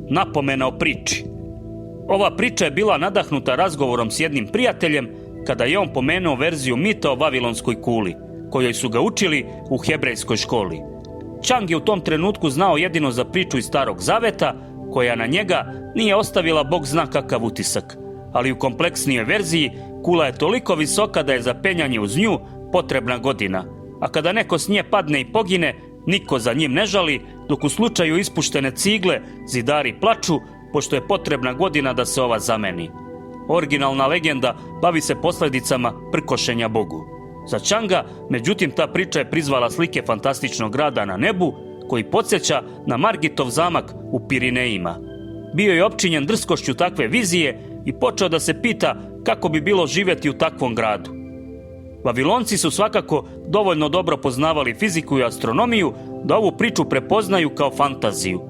Napomena o priči. Ova priča je bila nadahnuta razgovorom s jednim prijateljem kada je on pomenuo verziju mita o Vavilonskoj kuli, kojoj su ga učili u hebrejskoj školi. Čang je u tom trenutku znao jedino za priču iz Starog zaveta, koja na njega nije ostavila Bog zna kakav utisak, ali u kompleksnijoj verziji kula je toliko visoka da je za penjanje uz nju potrebna godina, a kada neko s nje padne i pogine, niko za njim ne žali, dok u slučaju ispuštene cigle zidari plaču, pošto je potrebna godina da se ova zameni. Originalna legenda bavi se posljedicama prkošenja Bogu. Za Čanga, međutim, ta priča je prizvala slike fantastičnog grada na nebu, koji podsjeća na Margitov zamak u Pirinejima. Bio je opčinjen drskošću takve vizije i počeo da se pita kako bi bilo živjeti u takvom gradu. Vavilonci su svakako dovoljno dobro poznavali fiziku i astronomiju da ovu priču prepoznaju kao fantaziju.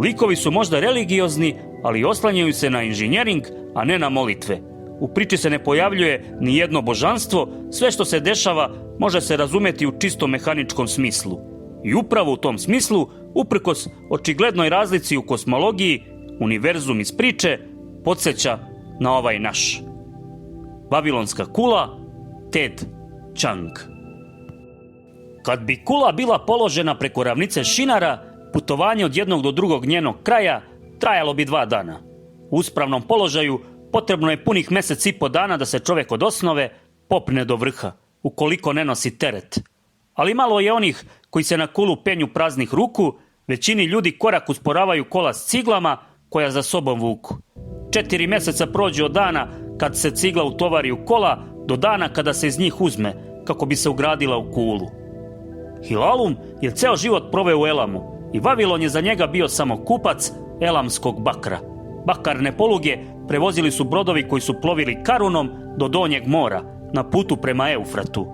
Likovi su možda religiozni, ali oslanjaju se na inženjering, a ne na molitve. U priči se ne pojavljuje ni jedno božanstvo, sve što se dešava može se razumjeti u čisto mehaničkom smislu. I upravo u tom smislu, uprkos očiglednoj razlici u kosmologiji, univerzum iz priče podsjeća na ovaj naš. Vavilonska kula, Ted Chang. Kad bi kula bila položena preko ravnice Šinara, putovanje od jednog do drugog njenog kraja trajalo bi 2 dana. U uspravnom položaju potrebno je punih 1,5 mjeseca dana da se čovjek od osnove popne do vrha, ukoliko ne nosi teret. Ali malo je onih koji se na kulu penju praznih ruku, većini ljudi korak usporavaju kola s ciglama koja za sobom vuku. 4 mjeseca prođe od dana kad se cigla utovari u kola do dana kada se iz njih uzme kako bi se ugradila u kulu. Hilalum je ceo život proveo u Elamu i Vavilon je za njega bio samo kupac elamskog bakra. Bakarne poluge prevozili su brodovi koji su plovili Karunom do Donjeg mora na putu prema Eufratu.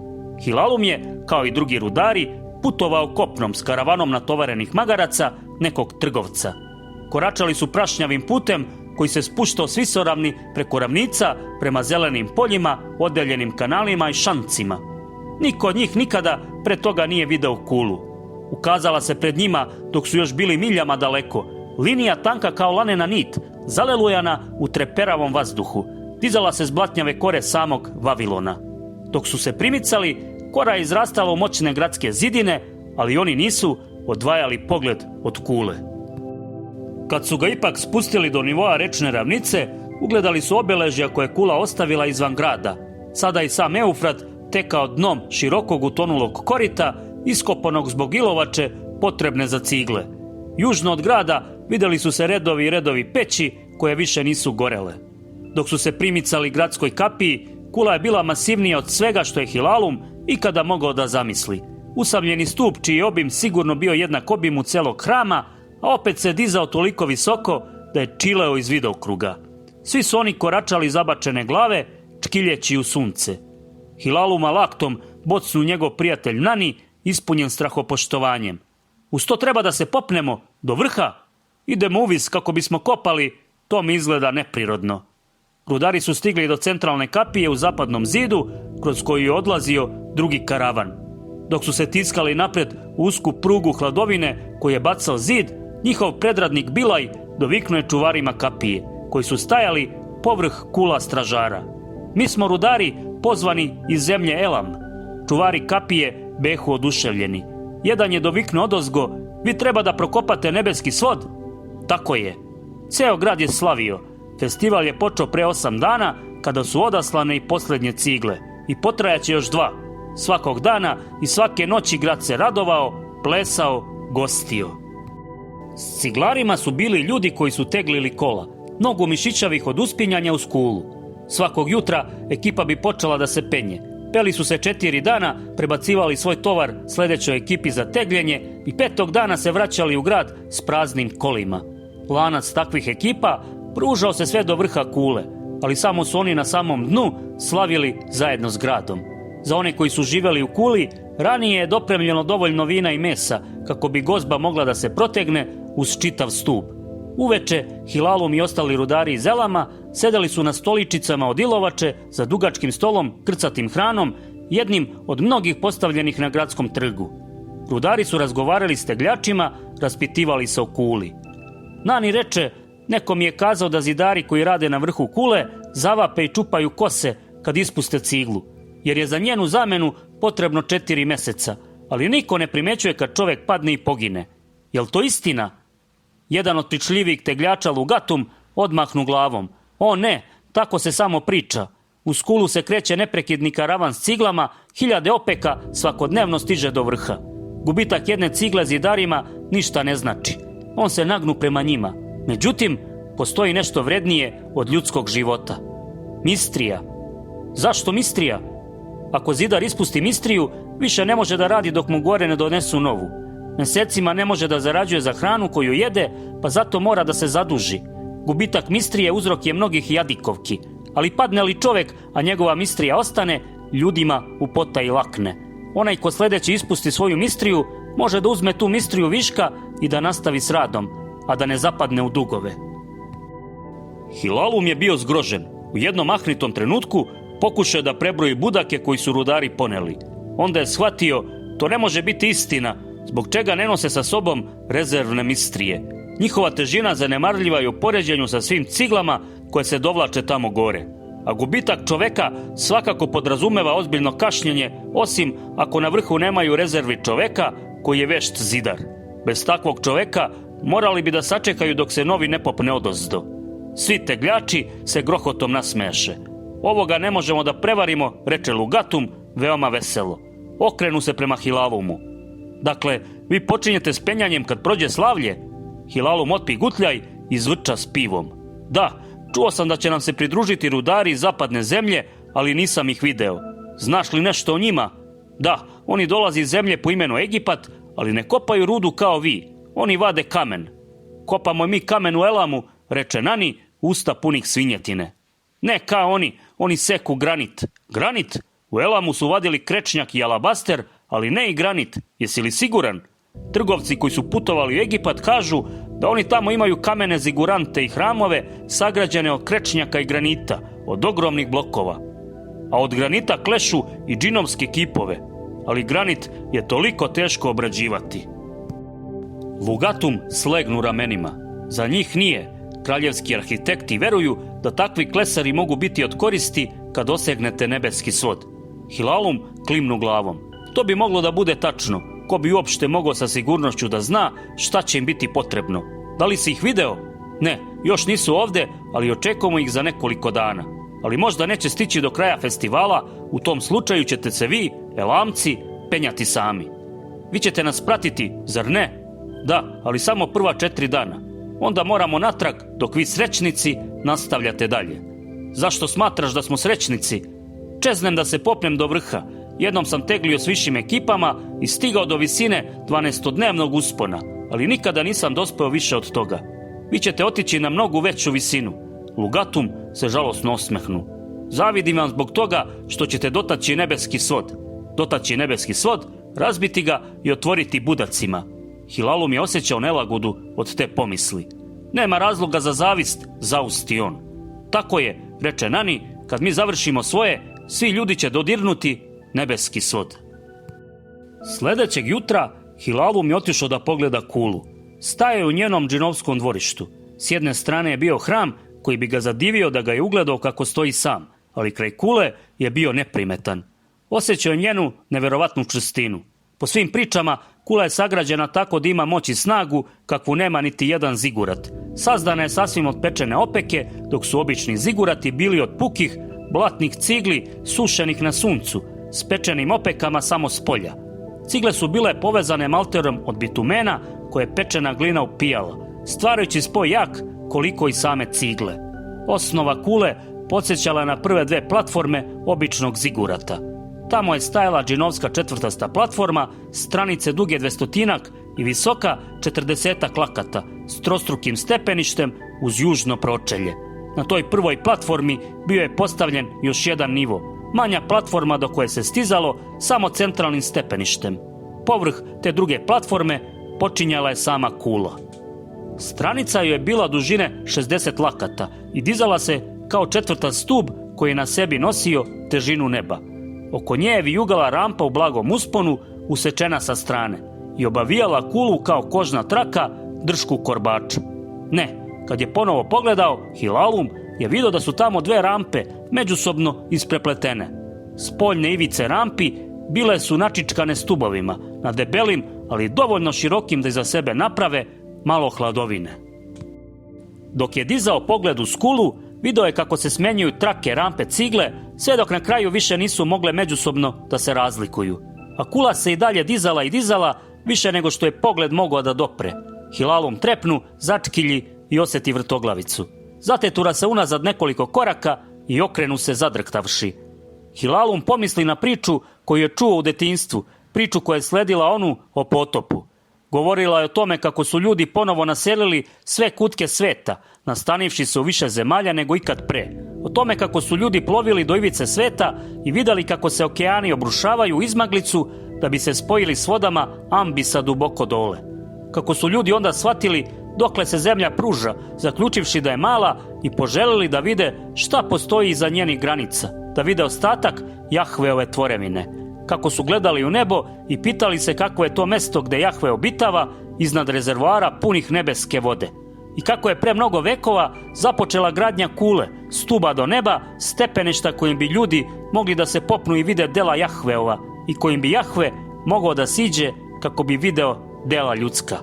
Hilalum je, kao i drugi rudari, putovao kopnom s karavanom natovarenih magaraca nekog trgovca. Koračali su prašnjavim putem koji se spuštao s visoravni preko ravnica prema zelenim poljima, odeljenim kanalima i šancima. Niko od njih nikada pre toga nije video kulu. Ukazala se pred njima dok su još bili miljama daleko. Linija tanka kao lanena nit, zalelujana u treperavom vazduhu, dizala se s blatnjave kore samog Vavilona. Dok su se primicali, kora je izrastala u moćne gradske zidine, ali oni nisu odvajali pogled od kule. Kad su ga ipak spustili do nivoa rečne ravnice, ugledali su obeležja koje je kula ostavila izvan grada. Sada i sam Eufrat tekao dnom širokog utonulog korita, iskopanog zbog ilovače potrebne za cigle. Južno od grada vidjeli su se redovi i redovi peći koje više nisu gorele. Dok su se primicali gradskoj kapiji, kula je bila masivnija od svega što je Hilalum ikada mogao da zamisli. Usamljeni stup čiji je obim sigurno bio jednak obimu celog hrama, a opet se dizao toliko visoko da je čileo iz vidokruga. Svi su oni koračali zabačene glave, čkiljeći u sunce. Hilaluma laktom bocnu njegov prijatelj Nani, ispunjen strahopoštovanjem. Uz to treba da se popnemo do vrha. Idemo uvis kako bismo kopali, to mi izgleda neprirodno. Rudari su stigli do centralne kapije u zapadnom zidu, kroz koju je odlazio drugi karavan. Dok su se tiskali napred u usku prugu hladovine koju je bacao zid, njihov predradnik Bilaj doviknuo je čuvarima kapije, koji su stajali povrh kula stražara. Mi smo rudari pozvani iz zemlje Elam. Čuvari kapije behu oduševljeni. Jedan je doviknuo odozgo: vi treba da prokopate nebeski svod. Tako je. Ceo grad je slavio. Festival je počeo pre 8 dana, kada su odaslane i posljednje cigle. I potrajaće još 2. Svakog dana i svake noći grad se radovao, plesao, gostio. S ciglarima su bili ljudi koji su teglili kola, mnogo mišićavih od uspinjanja uz kulu. Svakog jutra ekipa bi počela da se penje. Peli su se 4 dana, prebacivali svoj tovar sledećoj ekipi za tegljenje i 5. dana se vraćali u grad s praznim kolima. Lanac takvih ekipa pružao se sve do vrha kule, ali samo su oni na samom dnu slavili zajedno s gradom. Za one koji su živeli u kuli, ranije je dopremljeno dovoljno vina i mesa kako bi gozba mogla da se protegne uz čitav stup. Uveče, Hilalum i ostali rudari iz Elama sedeli su na stoličicama od ilovače za dugačkim stolom, krcatim hranom, jednim od mnogih postavljenih na gradskom trgu. Rudari su razgovarali s tegljačima, raspitivali se o kuli. Nani reče, neko mi je kazao da zidari koji rade na vrhu kule zavape i čupaju kose kad ispuste ciglu, jer je za njenu zamenu potrebno 4 meseca, ali niko ne primećuje kad čovek padne i pogine. Jel to istina? Jedan od pričljivih tegljača Lugatum odmahnu glavom. O ne, tako se samo priča. U kulu se kreće neprekidni karavan s ciglama, 1000 opeka svakodnevno stiže do vrha. Gubitak jedne cigle zidarima ništa ne znači. On se nagnu prema njima. Međutim, postoji nešto vrednije od ljudskog života. Mistrija. Zašto mistrija? Ako zidar ispusti mistriju, više ne može da radi dok mu gore ne donesu novu. Mesecima ne može da zarađuje za hranu koju jede, pa zato mora da se zaduži. Gubitak mistrije uzrok je mnogih jadikovki, ali padne li čovek, a njegova mistrija ostane, ljudima upota i lakne. Onaj ko sledeći ispusti svoju mistriju, može da uzme tu mistriju viška i da nastavi s radom, a da ne zapadne u dugove. Hilalum je bio zgrožen. U jednom mahnitom trenutku pokušao da prebroji budake koji su rudari poneli. Onda je shvatio, to ne može biti istina, zbog čega ne nose sa sobom rezervne mistrije. Njihova težina zanemarljiva je u poređenju sa svim ciglama koje se dovlače tamo gore. A gubitak čoveka svakako podrazumeva ozbiljno kašnjenje, osim ako na vrhu nemaju rezervi čoveka koji je vešt zidar. Bez takvog čoveka morali bi da sačekaju dok se novi ne popne odozdo. Svi tegljači se grohotom nasmeše. Ovoga ne možemo da prevarimo, reče Lugatum, veoma veselo. Okrenu se prema Hilalumu. Dakle, vi počinjete s penjanjem kad prođe slavlje? Hilalum otpi gutljaj i zvrča s pivom. Da, čuo sam da će nam se pridružiti rudari iz zapadne zemlje, ali nisam ih video. Znaš li nešto o njima? Da, oni dolaze iz zemlje po imenu Egipat, ali ne kopaju rudu kao vi. Oni vade kamen. Kopamo mi kamen u Elamu, reče Nani, usta punih svinjetine. Ne kao oni seku granit. Granit? U Elamu su vadili krečnjak i alabaster, ali ne i granit. Jesi li siguran? Trgovci koji su putovali u Egipat kažu da oni tamo imaju kamene zigurante i hramove sagrađene od krečnjaka i granita, od ogromnih blokova. A od granita klešu i džinovske kipove. Ali granit je toliko teško obrađivati. Lugatum slegnu ramenima. Za njih nije. Kraljevski arhitekti veruju da takvi klesari mogu biti od koristi kad dosegnete nebeski svod. Hilalum klimnu glavom. To bi moglo da bude tačno. Ko bi uopšte mogao sa sigurnošću da zna šta će im biti potrebno. Da li si ih video? Ne, još nisu ovde, ali očekujemo ih za nekoliko dana. Ali možda neće stići do kraja festivala, u tom slučaju ćete se vi, Elamci, penjati sami. Vi ćete nas pratiti, zar ne? Da, ali samo prva 4 dana. Onda moramo natrag, dok vi srećnici nastavljate dalje. Zašto smatraš da smo srećnici? Čeznem da se popnem do vrha. Jednom sam teglio s višim ekipama i stigao do visine 12-dnevnog uspona, ali nikada nisam dospeo više od toga. Vi ćete otići na mnogo veću visinu. Lugatum se žalosno osmehnu. Zavidim vam zbog toga što ćete dotaći nebeski svod. Dotaći nebeski svod, razbiti ga i otvoriti budacima. Hilalum je osjećao nelagodu od te pomisli. Nema razloga za zavist, zausti on. Tako je, reče Nani, kad mi završimo svoje, svi ljudi će dodirnuti nebeski svod. Sledećeg jutra Hilalum je otišao da pogleda kulu. Staje u njenom džinovskom dvorištu. S jedne strane je bio hram koji bi ga zadivio da ga je ugledao kako stoji sam, ali kraj kule je bio neprimetan. Osjećao je njenu neverovatnu čvrstinu. Po svim pričama, kula je sagrađena tako da ima moć i snagu kakvu nema niti jedan zigurat. Sazdana je sasvim od pečene opeke, dok su obični zigurati bili od pukih, blatnih cigli sušenih na suncu, s pečenim opekama samo s polja. Cigle su bile povezane malterom od bitumena koje je pečena glina upijala, stvarajući spoj jak koliko i same cigle. Osnova kule podsjećala na prve 2 platforme običnog zigurata. Tamo je stajala džinovska 4. platforma, stranice duge 200 i visoka 40 lakata, s trostrukim stepeništem uz južno pročelje. Na toj prvoj platformi bio je postavljen još jedan nivo, manja platforma do koje se stizalo samo centralnim stepeništem. Povrh te druge platforme počinjala je sama kula. Stranica joj je bila dužine 60 lakata i dizala se kao 4. stub koji je na sebi nosio težinu neba. Oko nje je vijugala rampa u blagom usponu, usečena sa strane, i obavijala kulu kao kožna traka dršku korbača. Ne, kad je ponovo pogledao, Hilalum je vidio da su tamo dve rampe međusobno isprepletene. Spoljne ivice rampi bile su načičkane stubovima, na debelim, ali dovoljno širokim da iza sebe naprave malo hladovine. Dok je dizao pogled u skulu, video je kako se smenjuju trake rampe cigle, sve dok na kraju više nisu mogle međusobno da se razlikuju. A kula se i dalje dizala i dizala, više nego što je pogled mogao da dopre. Hilalum trepnu, začkilji i osjeti vrtoglavicu. Zatetura se unazad nekoliko koraka i okrenu se zadrhtavši. Hilalum pomisli na priču koju je čuo u detinjstvu, priču koja je sledila onu o potopu. Govorila je o tome kako su ljudi ponovo naselili sve kutke sveta, nastanivši se u više zemalja nego ikad pre. O tome kako su ljudi plovili do ivice sveta i vidjeli kako se okeani obrušavaju u izmaglicu da bi se spojili s vodama Ambisa duboko dole. Kako su ljudi onda shvatili dokle se zemlja pruža, zaključivši da je mala i poželili da vide šta postoji iza njenih granica, da vide ostatak Jahveove tvorevine. Kako su gledali u nebo i pitali se kako je to mesto gde Jahve obitava iznad rezervoara punih nebeske vode. I kako je pre mnogo vekova započela gradnja kule, stuba do neba, stepeništa kojim bi ljudi mogli da se popnu i vide dela Jahveova i kojim bi Jahve mogao da siđe kako bi video dela ljudska.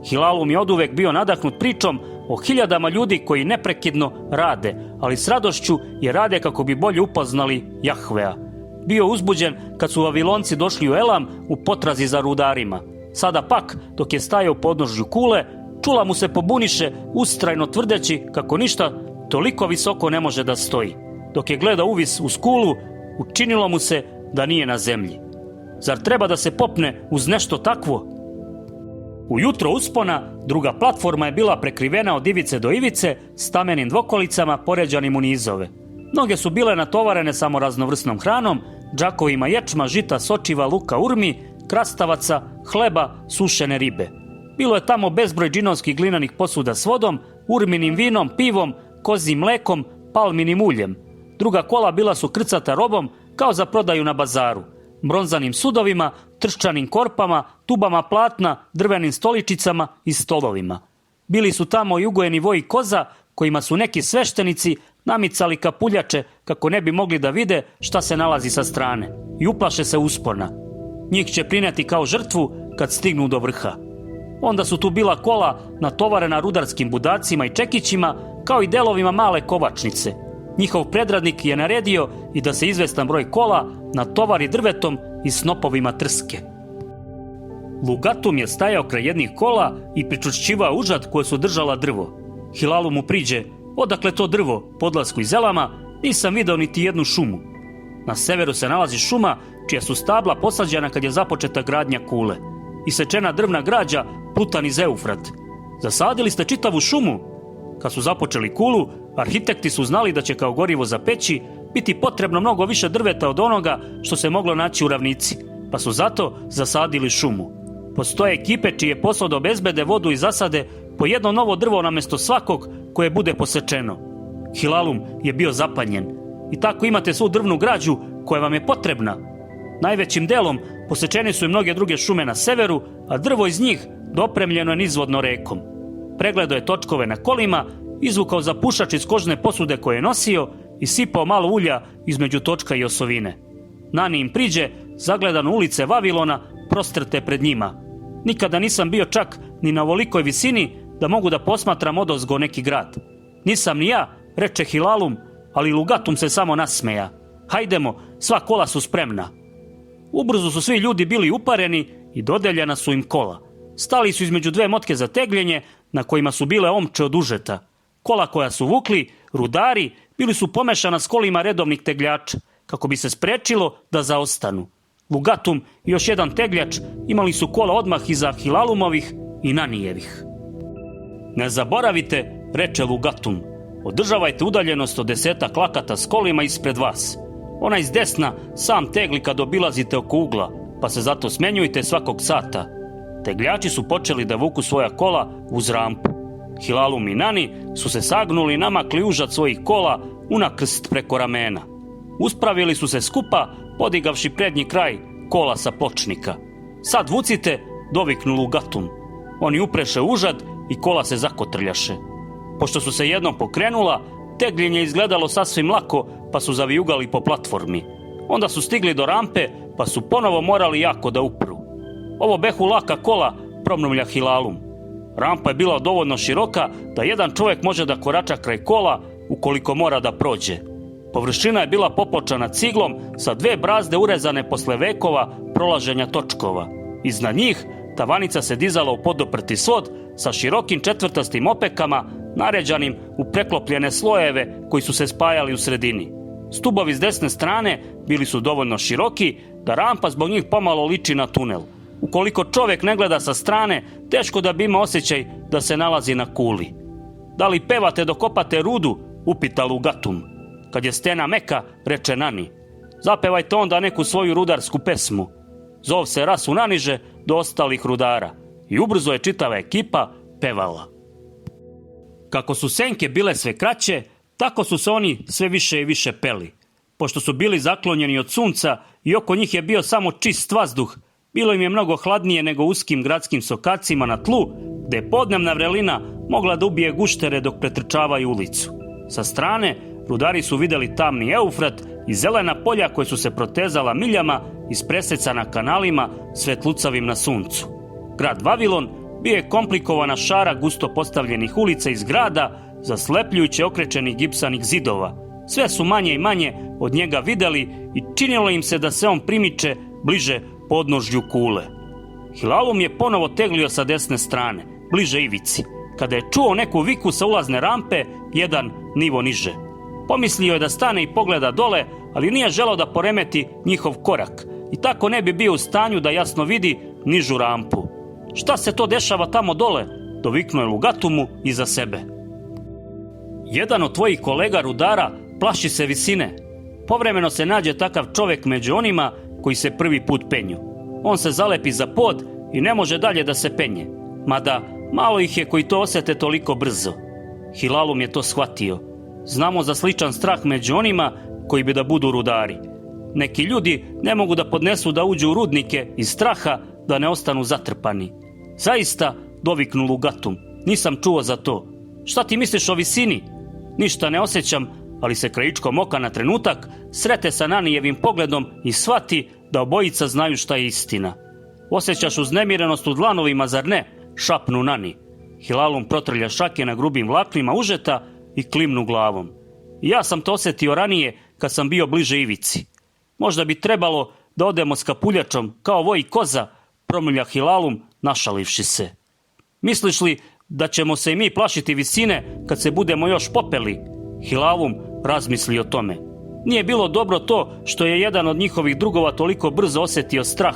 Hilalum je oduvek bio nadahnut pričom o hiljadama ljudi koji neprekidno rade, ali s radošću je rade kako bi bolje upoznali Jahvea. Bio uzbuđen kad su Vavilonci došli u Elam u potrazi za rudarima. Sada pak, dok je stajao u podnožju kule, čula mu se pobuniše, ustrajno tvrdeći kako ništa toliko visoko ne može da stoji. Dok je gledao uvis u skulu, učinilo mu se da nije na zemlji. Zar treba da se popne uz nešto takvo? Ujutro uspona, druga platforma je bila prekrivena od ivice do ivice stamenim dvokolicama poređanim u nizove. Noge su bile natovarene samo raznovrsnom hranom, džakovima ječma, žita, sočiva, luka, urmi, krastavaca, hleba, sušene ribe. Bilo je tamo bezbroj džinovskih glinanih posuda s vodom, urminim vinom, pivom, kozjim mlekom, palminim uljem. Druga kola bila su krcata robom kao za prodaju na bazaru, bronzanim sudovima, trščanim korpama, tubama platna, drvenim stoličicama i stolovima. Bili su tamo i ugojeni voji koza kojima su neki sveštenici namicali kapuljače kako ne bi mogli da vide šta se nalazi sa strane i uplaše se uspona. Njih će prineti kao žrtvu kad stignu do vrha. Onda su tu bila kola natovarena rudarskim budacima i čekićima kao i delovima male kovačnice. Njihov predradnik je naredio i da se izvestan broj kola natovari drvetom i snopovima trske. Lugatum je stajao kraj jednih kola i pričušćivao užad koje su držala drvo. Hilalum mu priđe: odakle to drvo, podlasku iz Elama, nisam video niti jednu šumu. Na severu se nalazi šuma čija su stabla posađena kad je započeta gradnja kule. Isečena drvna građa pluta niz Eufrat. Zasadili ste čitavu šumu? Kad su započeli kulu, arhitekti su znali da će kao gorivo za peći biti potrebno mnogo više drveta od onoga što se moglo naći u ravnici, pa su zato zasadili šumu. Postoje ekipe čiji je posao da obezbede vodu i zasade po jedno novo drvo namesto svakog koje bude posečeno. Hilalum je bio zapanjen. I tako imate svu drvnu građu koja vam je potrebna. Najvećim delom posečene su i mnoge druge šume na severu, a drvo iz njih dopremljeno je nizvodno rekom. Pregledao je točkove na kolima, izvukao zapušač iz kožne posude koje je nosio i sipao malo ulja između točka i osovine. Nani im priđe, zagledan u ulice Vavilona, prostrte pred njima. Nikada nisam bio čak ni na ovolikoj visini da mogu da posmatram odozgo neki grad. Nisam ni ja, reče Hilalum, ali Lugatum se samo nasmeja. Hajdemo, sva kola su spremna. Ubrzo su svi ljudi bili upareni i dodeljena su im kola. Stali su između dve motke za tegljenje na kojima su bile omče od užeta. Kola koja su vukli, rudari, bili su pomešana s kolima redovnih tegljača, kako bi se sprečilo da zaostanu. Lugatum i još jedan tegljač imali su kola odmah iza Hilalumovih i Nanijevih. Ne zaboravite, reče Lugatum, održavajte udaljenost od 10 lakata s kolima ispred vas. Onaj s desna sam tegli kad obilazite oko ugla, pa se zato smenjujte svakog sata. Tegljači su počeli da vuku svoja kola uz rampu. Hilalum i Nani su se sagnuli i namakli užad svojih kola unakrst preko ramena. Uspravili su se skupa, podigavši prednji kraj kola sa pločnika. Sad vucite, doviknu Lugatum. Oni upreše užad i kola se zakotrljaše. Pošto su se jednom pokrenula, tegljenje izgledalo sasvim lako, pa su zavijugali po platformi. Onda su stigli do rampe, pa su ponovo morali jako da upru. Ovo behu laka kola, promrmlja Hilalum. Rampa je bila dovoljno široka da jedan čovjek može da korača kraj kola ukoliko mora da prođe. Površina je bila popločana ciglom sa 2 brazde urezane posle vekova prolaženja točkova. Iznad njih tavanica se dizala u podoprti svod sa širokim četvrtastim opekama naređanim u preklopljene slojeve koji su se spajali u sredini. Stubovi s desne strane bili su dovoljno široki da rampa zbog njih pomalo liči na tunel. Ukoliko čovjek ne gleda sa strane, teško da bi imao osjećaj da se nalazi na kuli. Da li pevate dok kopate rudu? Upita Lugatum. Kad je stena meka, reče Nani. Zapevajte onda neku svoju rudarsku pesmu. Zov se rasu naniže do ostalih rudara i ubrzo je čitava ekipa pevala. Kako su senke bile sve kraće, tako su se oni sve više i više peli. Pošto su bili zaklonjeni od sunca i oko njih je bio samo čist vazduh, bilo im je mnogo hladnije nego uskim gradskim sokacima na tlu, gde je podnevna vrelina mogla da ubije guštere dok pretrčavaju ulicu. Sa strane, rudari su videli tamni Eufrat i zelena polja koje su se protezala miljama ispresecana kanalima svetlucavim na suncu. Grad Vavilon bio je komplikovana šara gusto postavljenih ulica iz grada, zaslepljujuće okrečenih gipsanih zidova. Sve su manje i manje od njega videli i činilo im se da se on primiče bliže podnožlju kule. Hilalum je ponovo teglio sa desne strane, bliže ivici, kada je čuo neku viku sa ulazne rampe, jedan nivo niže. Pomislio je da stane i pogleda dole, ali nije želeo da poremeti njihov korak i tako ne bi bio u stanju da jasno vidi nižu rampu. Šta se to dešava tamo dole? Doviknuo je Lugatumu iza sebe. Jedan od tvojih kolega rudara plaši se visine. Povremeno se nađe takav čovjek među onima koji se prvi put penju. On se zalepi za pod i ne može dalje da se penje. Mada malo ih je koji to osete toliko brzo. Hilalum je to shvatio. Znamo za sličan strah među onima koji bi da budu rudari. Neki ljudi ne mogu da podnesu da uđu u rudnike iz straha da ne ostanu zatrpani. Zaista, doviknu Lugatum, nisam čuo za to. Šta ti misliš o visini? Ništa ne osjećam, ali se krajičkom oka na trenutak srete sa Nanijevim pogledom i shvati da obojica znaju šta je istina. Osjećaš uznemirenost u dlanovima, zar ne? Šapnu Nani. Hilalum protrlja šake na grubim vlaknima užeta i klimnu glavom. Ja sam to osjetio ranije kad sam bio bliže ivici. Možda bi trebalo da odemo s kapuljačom kao voj i koza, promrmlja Hilalum našalivši se. Misliš li da ćemo se i mi plašiti visine kad se budemo još popeli? Hilalum razmisli o tome. Nije bilo dobro to što je jedan od njihovih drugova toliko brzo osjetio strah.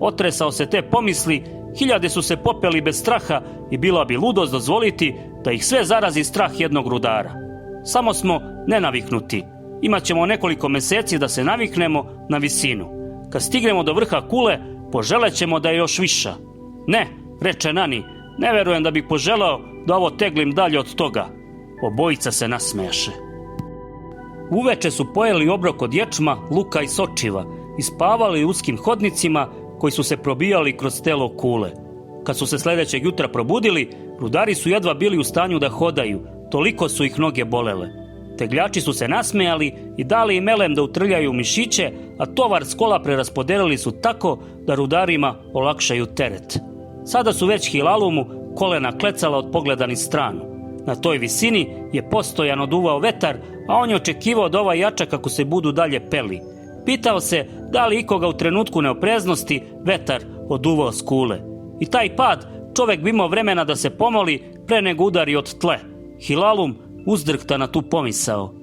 Otresao se te pomisli, hiljade su se popeli bez straha i bila bi ludost dozvoliti da ih sve zarazi strah jednog rudara. Samo smo nenaviknuti. Imaćemo nekoliko meseci da se naviknemo na visinu. Kad stignemo do vrha kule, poželećemo da je još viša. Ne, reče Nani, ne verujem da bih poželeo da ovo teglim dalje od toga. Obojica se nasmejaše. Uveče su pojeli obrok od ječma, luka i sočiva i spavali u uskim hodnicima koji su se probijali kroz telo kule. Kad su se sljedećeg jutra probudili, rudari su jedva bili u stanju da hodaju, toliko su ih noge bolele. Tegljači su se nasmejali i dali im melem da utrljaju mišiće, a tovar s kola preraspodelili su tako da rudarima olakšaju teret. Sada su već Hilalumu kolena klecala od pogleda niz stranu. Na toj visini je postojano duvao vetar, a on je očekivao da ova jača kako se budu dalje peli. Pitao se da li ikoga u trenutku neopreznosti vetar oduvao s kule. I taj pad čovjek bi imao vremena da se pomoli pre nego udari od tle. Hilalum uzdrhta na tu pomisao.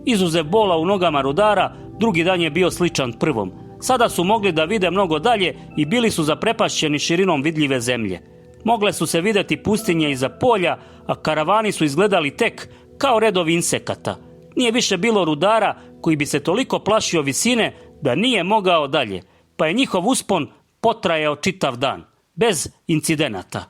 Izuzev bola u nogama rudara, drugi dan je bio sličan prvom. Sada su mogli da vide mnogo dalje i bili su zaprepašćeni širinom vidljive zemlje. Mogle su se videti pustinje iza polja, a karavani su izgledali tek kao redovi insekata. Nije više bilo rudara koji bi se toliko plašio visine da nije mogao dalje, pa je njihov uspon potrajao čitav dan, bez incidenata.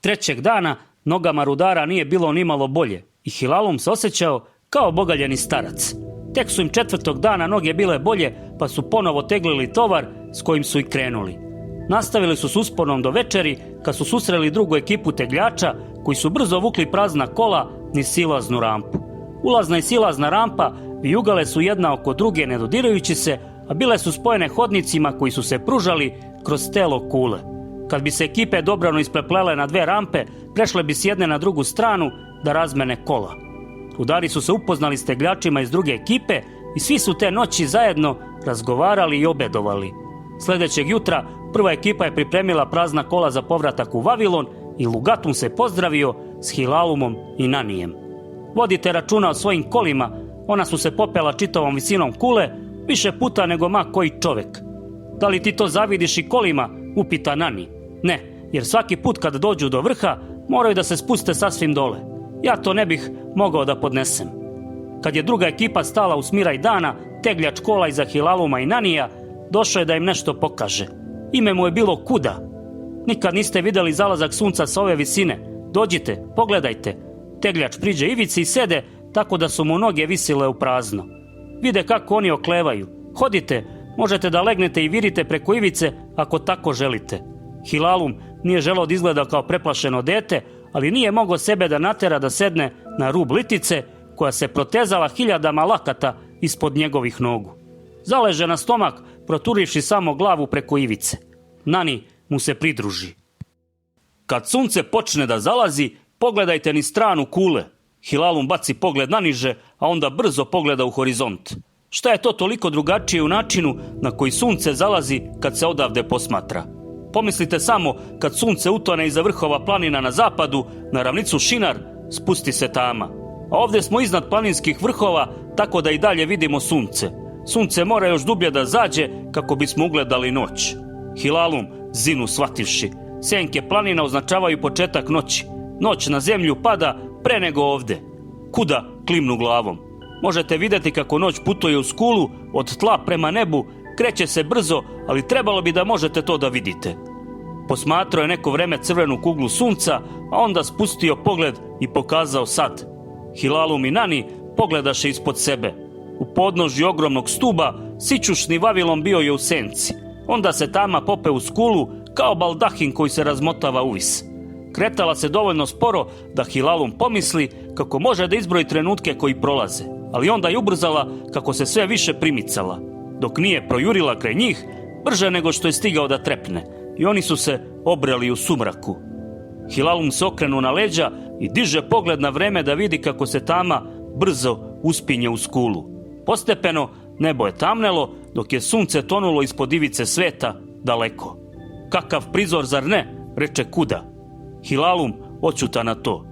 Trećeg dana nogama rudara nije bilo nimalo bolje i Hilalum se osjećao kao obogaljeni starac. Tek su im četvrtog dana noge bile bolje, pa su ponovo teglili tovar s kojim su i krenuli. Nastavili su s uspornom do večeri kad su susreli drugu ekipu tegljača koji su brzo vukli prazna kola niz silaznu rampu. Ulazna i silazna rampa vijugale su jedna oko druge ne dodirajući se, a bile su spojene hodnicima koji su se pružali kroz telo kule. Kad bi se ekipe dobrano ispleplele na dve rampe, prešle bi s jedne na drugu stranu da razmene kola. Rudari su se upoznali s tegljačima iz druge ekipe i svi su te noći zajedno razgovarali i obedovali. Sljedećeg jutra prva ekipa je pripremila prazna kola za povratak u Vavilon i Lugatun se pozdravio s Hilalumom i Nanijem. Vodite računa o svojim kolima, ona su se popela čitavom visinom kule, više puta nego ma koji čovek. Da li ti to zavidiš i kolima, upita Nani. Ne, jer svaki put kad dođu do vrha moraju da se spuste sasvim dole. Ja to ne bih mogao da podnesem. Kad je druga ekipa stala u smiraj dana, tegljač kola iza Hilaluma i Nanija došao je da im nešto pokaže. Ime mu je bilo Kuda. Nikad niste vidjeli zalazak sunca sa ove visine. Dođite, pogledajte. Tegljač priđe ivici i sede tako da su mu noge visile u prazno. Vide kako oni oklevaju. Hodite, možete da legnete i virite preko ivice ako tako želite. Hilalum nije želeo da izgleda kao preplašeno dete, ali nije mogao sebe da natera da sedne na rub litice koja se protezala hiljadama lakata ispod njegovih nogu. Zaleže na stomak, proturivši samo glavu preko ivice. Nani mu se pridruži. Kad sunce počne da zalazi, pogledajte ni stranu kule. Hilalum baci pogled naniže, a onda brzo pogleda u horizont. Šta je to toliko drugačije u načinu na koji sunce zalazi kad se odavde posmatra? Pomislite samo kad sunce utone iza vrhova planina na zapadu, na ravnicu Šinar, spusti se tama. A ovdje smo iznad planinskih vrhova, tako da i dalje vidimo sunce. Sunce mora još dublje da zađe kako bismo ugledali noć. Hilalum zinu shvativši. Senke planina označavaju početak noći. Noć na zemlju pada pre nego ovde. Kuda klimnu glavom. Možete vidjeti kako noć putuje u skulu, od tla prema nebu, kreće se brzo, ali trebalo bi da možete to da vidite. Posmatrao je neko vreme crvenu kuglu sunca, a onda spustio pogled i pokazao sad. Hilalum i Nani pogledaše ispod sebe. U podnožju ogromnog stuba sićušni Vavilon bio je u senci. Onda se tama pope u skulu kao baldahin koji se razmotava uvis. Kretala se dovoljno sporo da Hilalum pomisli kako može da izbroji trenutke koji prolaze, ali onda je ubrzala kako se sve više primicala. Dok nije projurila kraj njih, brže nego što je stigao da trepne, i oni su se obreli u sumraku. Hilalum se okrenuo na leđa i diže pogled na vreme da vidi kako se tama brzo uspinje u skulu. Postepeno nebo je tamnelo dok je sunce tonulo ispod ivice sveta daleko. Kakav prizor, zar ne? Reče Kuda. Hilalum oćuta na to.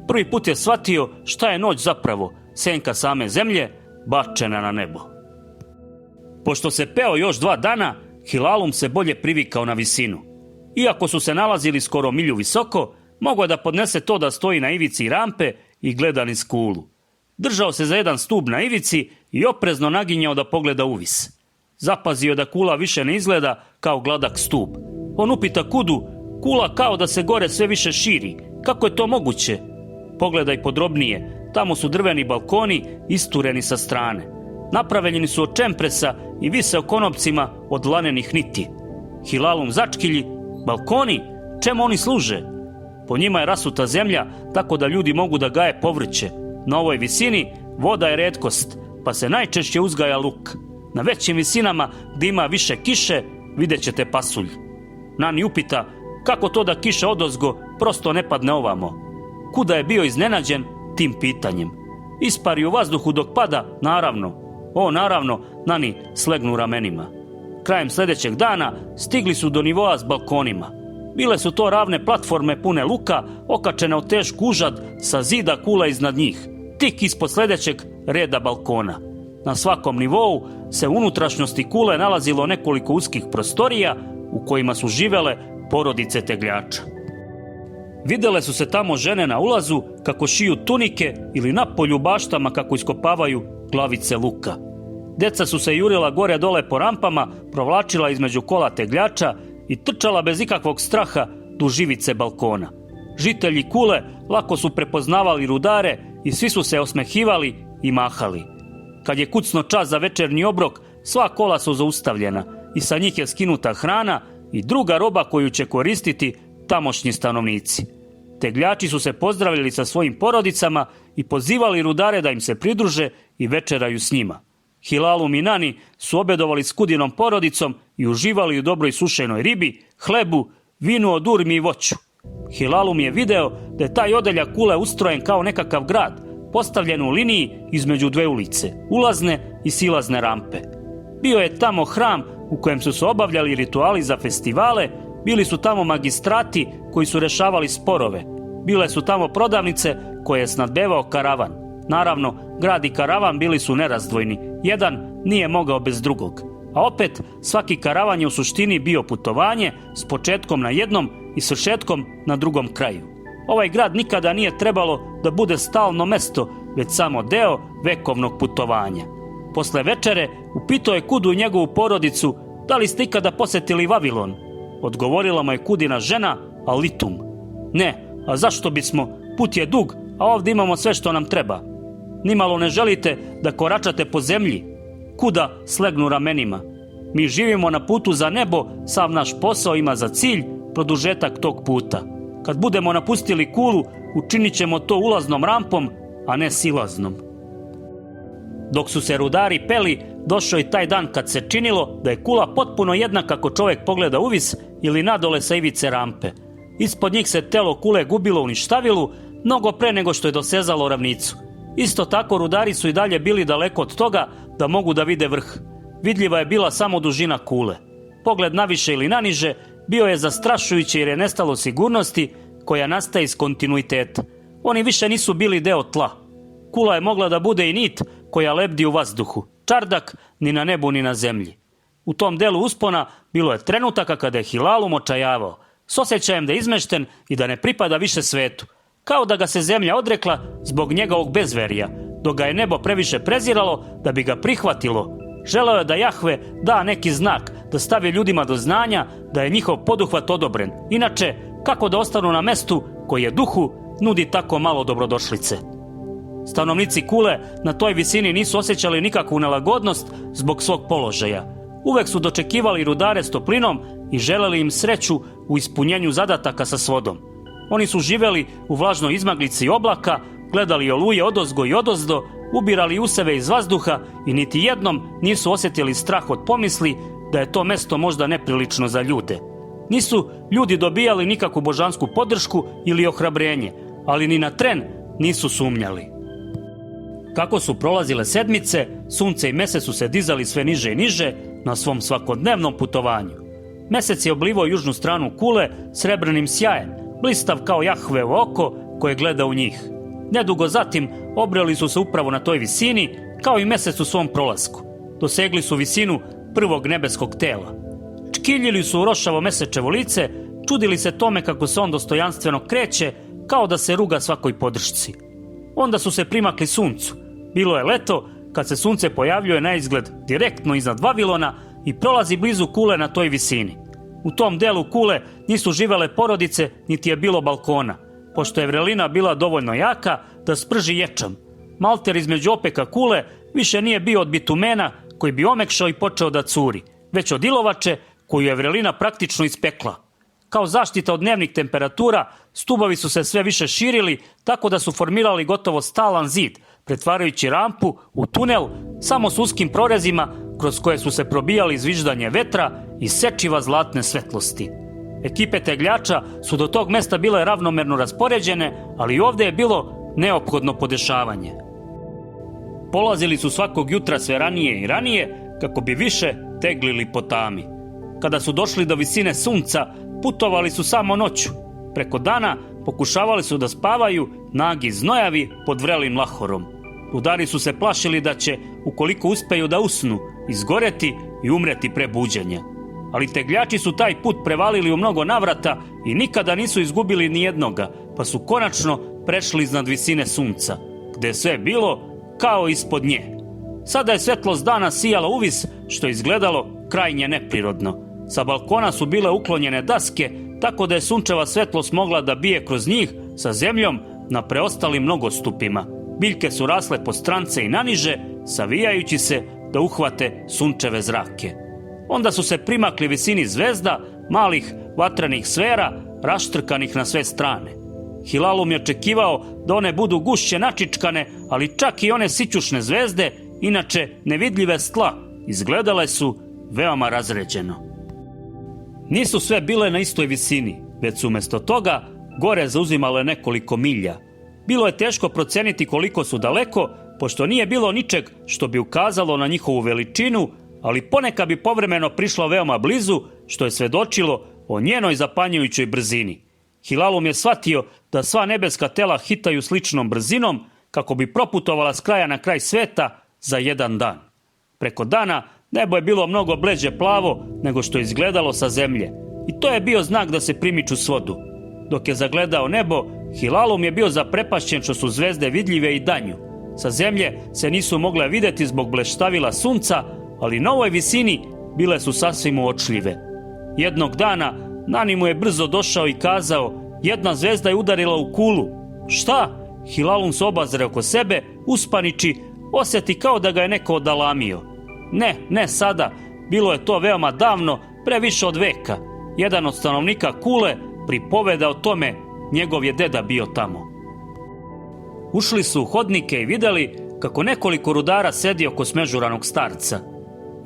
Prvi put je shvatio šta je noć zapravo, senka same zemlje bačena na nebo. Pošto se peo još 2 dana, Hilalum se bolje privikao na visinu. Iako su se nalazili skoro milju visoko, mogao da podnese to da stoji na ivici rampe i gleda niz kulu. Držao se za jedan stub na ivici i oprezno naginjao da pogleda uvis. Zapazio da kula više ne izgleda kao gladak stub. On upita Kudu, kula kao da se gore sve više širi. Kako je to moguće? Pogledaj podrobnije, tamo su drveni balkoni istureni sa strane. Napravljeni su od čempresa i vise o konopcima od lanenih niti. Hilalum začkilji, balkoni? Čemu oni služe? Po njima je rasuta zemlja, tako da ljudi mogu da gaje povrće. Na ovoj visini voda je retkost, pa se najčešće uzgaja luk. Na većim visinama gdje ima više kiše, vidjet ćete pasulj. Nani upita, kako to da kiša odozgo prosto ne padne ovamo? Kuda je bio iznenađen tim pitanjem. Ispari u vazduhu dok pada, naravno. O, naravno, Nani slegnu ramenima. Krajem sljedećeg dana stigli su do nivoa s balkonima. Bile su to ravne platforme pune luka, okačene od tešku užad sa zida kula iznad njih, tik ispod sljedećeg reda balkona. Na svakom nivou se u unutrašnjosti kule nalazilo nekoliko uskih prostorija u kojima su živele porodice tegljača. Vidjele su se tamo žene na ulazu kako šiju tunike ili napolju baštama kako iskopavaju glavice luka. Deca su se jurila gore dole po rampama, provlačila između kola tegljača i trčala bez ikakvog straha duž ivice balkona. Žitelji kule lako su prepoznavali rudare i svi su se osmehivali i mahali. Kad je kucno čas za večernji obrok, sva kola su zaustavljena i sa njih je skinuta hrana i druga roba koju će koristiti tamošnji stanovnici. Tegljači su se pozdravili sa svojim porodicama i pozivali rudare da im se pridruže i večeraju s njima. Hilalum i Nani su obedovali s Kudinom porodicom i uživali u dobroj sušenoj ribi, hlebu, vinu od urmi i voću. Hilalum je video da je taj odeljak Kule ustrojen kao nekakav grad, postavljen u liniji između dve ulice, ulazne i silazne rampe. Bio je tamo hram u kojem su se obavljali rituali za festivale, bili su tamo magistrati koji su rešavali sporove, bile su tamo prodavnice koje je snadbevao karavan. Naravno, grad i karavan bili su nerazdvojni, jedan nije mogao bez drugog. A opet, svaki karavan je u suštini bio putovanje s početkom na jednom i svršetkom na drugom kraju. Ovaj grad nikada nije trebalo da bude stalno mesto, već samo deo vekovnog putovanja. Posle večere upitao je Kudu i njegovu porodicu da li ste ikada posetili Vavilon. Odgovorila mu je Kudina žena Alitum. Ne, a zašto bismo? Put je dug, a ovdje imamo sve što nam treba. Nimalo ne želite da koračate po zemlji? Kuda slegnu ramenima. Mi živimo na putu za nebo, sav naš posao ima za cilj produžetak tog puta. Kad budemo napustili Kulu, učinit ćemo to ulaznom rampom, a ne silaznom. Dok su se rudari peli, došao i taj dan kad se činilo da je Kula potpuno jednaka ako čovjek pogleda uvis ili nadole sa ivice rampe. Ispod njih se telo Kule gubilo u ništavilu, mnogo pre nego što je dosezalo ravnicu. Isto tako rudari su i dalje bili daleko od toga da mogu da vide vrh. Vidljiva je bila samo dužina Kule. Pogled naviše ili naniže bio je zastrašujući jer je nestalo sigurnosti koja nastaje iz kontinuiteta. Oni više nisu bili deo tla. Kula je mogla da bude i nit koja lebdi u vazduhu, čardak ni na nebu ni na zemlji. U tom delu uspona bilo je trenutaka kada je Hilalum očajavao, s osjećajem da je izmešten i da ne pripada više svetu, kao da ga se zemlja odrekla zbog njegovog bezverija, dok ga je nebo previše preziralo da bi ga prihvatilo. Želeo je da Jahve da neki znak, da stavi ljudima do znanja da je njihov poduhvat odobren. Inače, kako da ostanu na mestu koji je duhu nudi tako malo dobrodošlice? Stanovnici Kule na toj visini nisu osjećali nikakvu nelagodnost zbog svog položaja. Uvek su dočekivali rudare s toplinom i želeli im sreću u ispunjenju zadataka sa svodom. Oni su živeli u vlažnoj izmaglici oblaka, gledali oluje odozgo i odozdo, ubirali useve iz vazduha i niti jednom nisu osjetili strah od pomisli da je to mesto možda neprilično za ljude. Nisu ljudi dobijali nikakvu božansku podršku ili ohrabrenje, ali ni na tren nisu sumnjali. Kako su prolazile sedmice, sunce i mesec su se dizali sve niže i niže na svom svakodnevnom putovanju. Mesec je oblivao južnu stranu Kule srebrnim sjajem, blistav kao Jahvevo oko koje gleda u njih. Nedugo zatim obreli su se upravo na toj visini, kao i mesec u svom prolasku. Dosegli su visinu prvog nebeskog tela. Čkiljili su u rošavo mesečevo lice, čudili se tome kako se on dostojanstveno kreće, kao da se ruga svakoj podršci. Onda su se primakli suncu. Bilo je leto, kad se sunce pojavljuje na izgled direktno iznad Vavilona i prolazi blizu Kule na toj visini. U tom delu Kule nisu živele porodice, niti je bilo balkona, pošto je vrelina bila dovoljno jaka da sprži ječam. Malter između opeka Kule više nije bio od bitumena koji bi omekšao i počeo da curi, već od ilovače koju je vrelina praktično ispekla. Kao zaštita od dnevnih temperatura, stubovi su se sve više širili, tako da su formirali gotovo stalan zid, pretvarajući rampu u tunel samo s uskim prorezima kroz koje su se probijali zviždanje vetra i sečiva zlatne svetlosti. Ekipe tegljača su do tog mesta bile ravnomerno raspoređene, ali i ovdje je bilo neophodno podešavanje. Polazili su svakog jutra sve ranije i ranije kako bi više teglili po tami. Kada su došli do visine sunca, putovali su samo noću. Preko dana pokušavali su da spavaju nagi znojavi pod vrelim lahorom. Rudari su se plašili da će, ukoliko uspeju da usnu, izgoreti i umreti pre buđenja. Ali tegljači su taj put prevalili u mnogo navrata i nikada nisu izgubili ni jednoga, pa su konačno prešli iznad visine sunca, gde je sve bilo kao ispod nje. Sada je svetlost dana sijala uvis, što je izgledalo krajnje neprirodno. Sa balkona su bile uklonjene daske, tako da je sunčeva svetlost mogla da bije kroz njih sa zemljom na preostalim nogostupima. Biljke su rasle po strance i naniže, savijajući se da uhvate sunčeve zrake. Onda su se primakli visini zvezda malih vatrenih sfera raštrkanih na sve strane. Hilalum je očekivao da one budu gušće načičkane, ali čak i one sićušne zvezde, inače nevidljive s tla, izgledale su veoma razređeno. Nisu sve bile na istoj visini, već su umjesto toga gore zauzimale nekoliko milja. Bilo je teško proceniti koliko su daleko, pošto nije bilo ničeg što bi ukazalo na njihovu veličinu, ali ponekad bi povremeno prišlo veoma blizu, što je svedočilo o njenoj zapanjujućoj brzini. Hilalum je shvatio da sva nebeska tela hitaju sličnom brzinom, kako bi proputovala s kraja na kraj sveta za jedan dan. Preko dana nebo je bilo mnogo bleđe plavo nego što je izgledalo sa zemlje, i to je bio znak da se primiču svodu. Dok je zagledao nebo, Hilalum je bio zaprepašćen što su zvezde vidljive i danju. Sa zemlje se nisu mogle vidjeti zbog bleštavila sunca, ali na ovoj visini bile su sasvim uočljive. Jednog dana Nani mu je brzo došao i kazao: jedna zvezda je udarila u kulu. Šta? Hilalum se obazre oko sebe, uspaniči, osjeti kao da ga je neko odalamio. Ne sada, bilo je to veoma davno, previše od veka. Jedan od stanovnika kule pripoveda o tome, njegov je deda bio tamo. Ušli su u hodnike i vidjeli kako nekoliko rudara sedi oko smežuranog starca.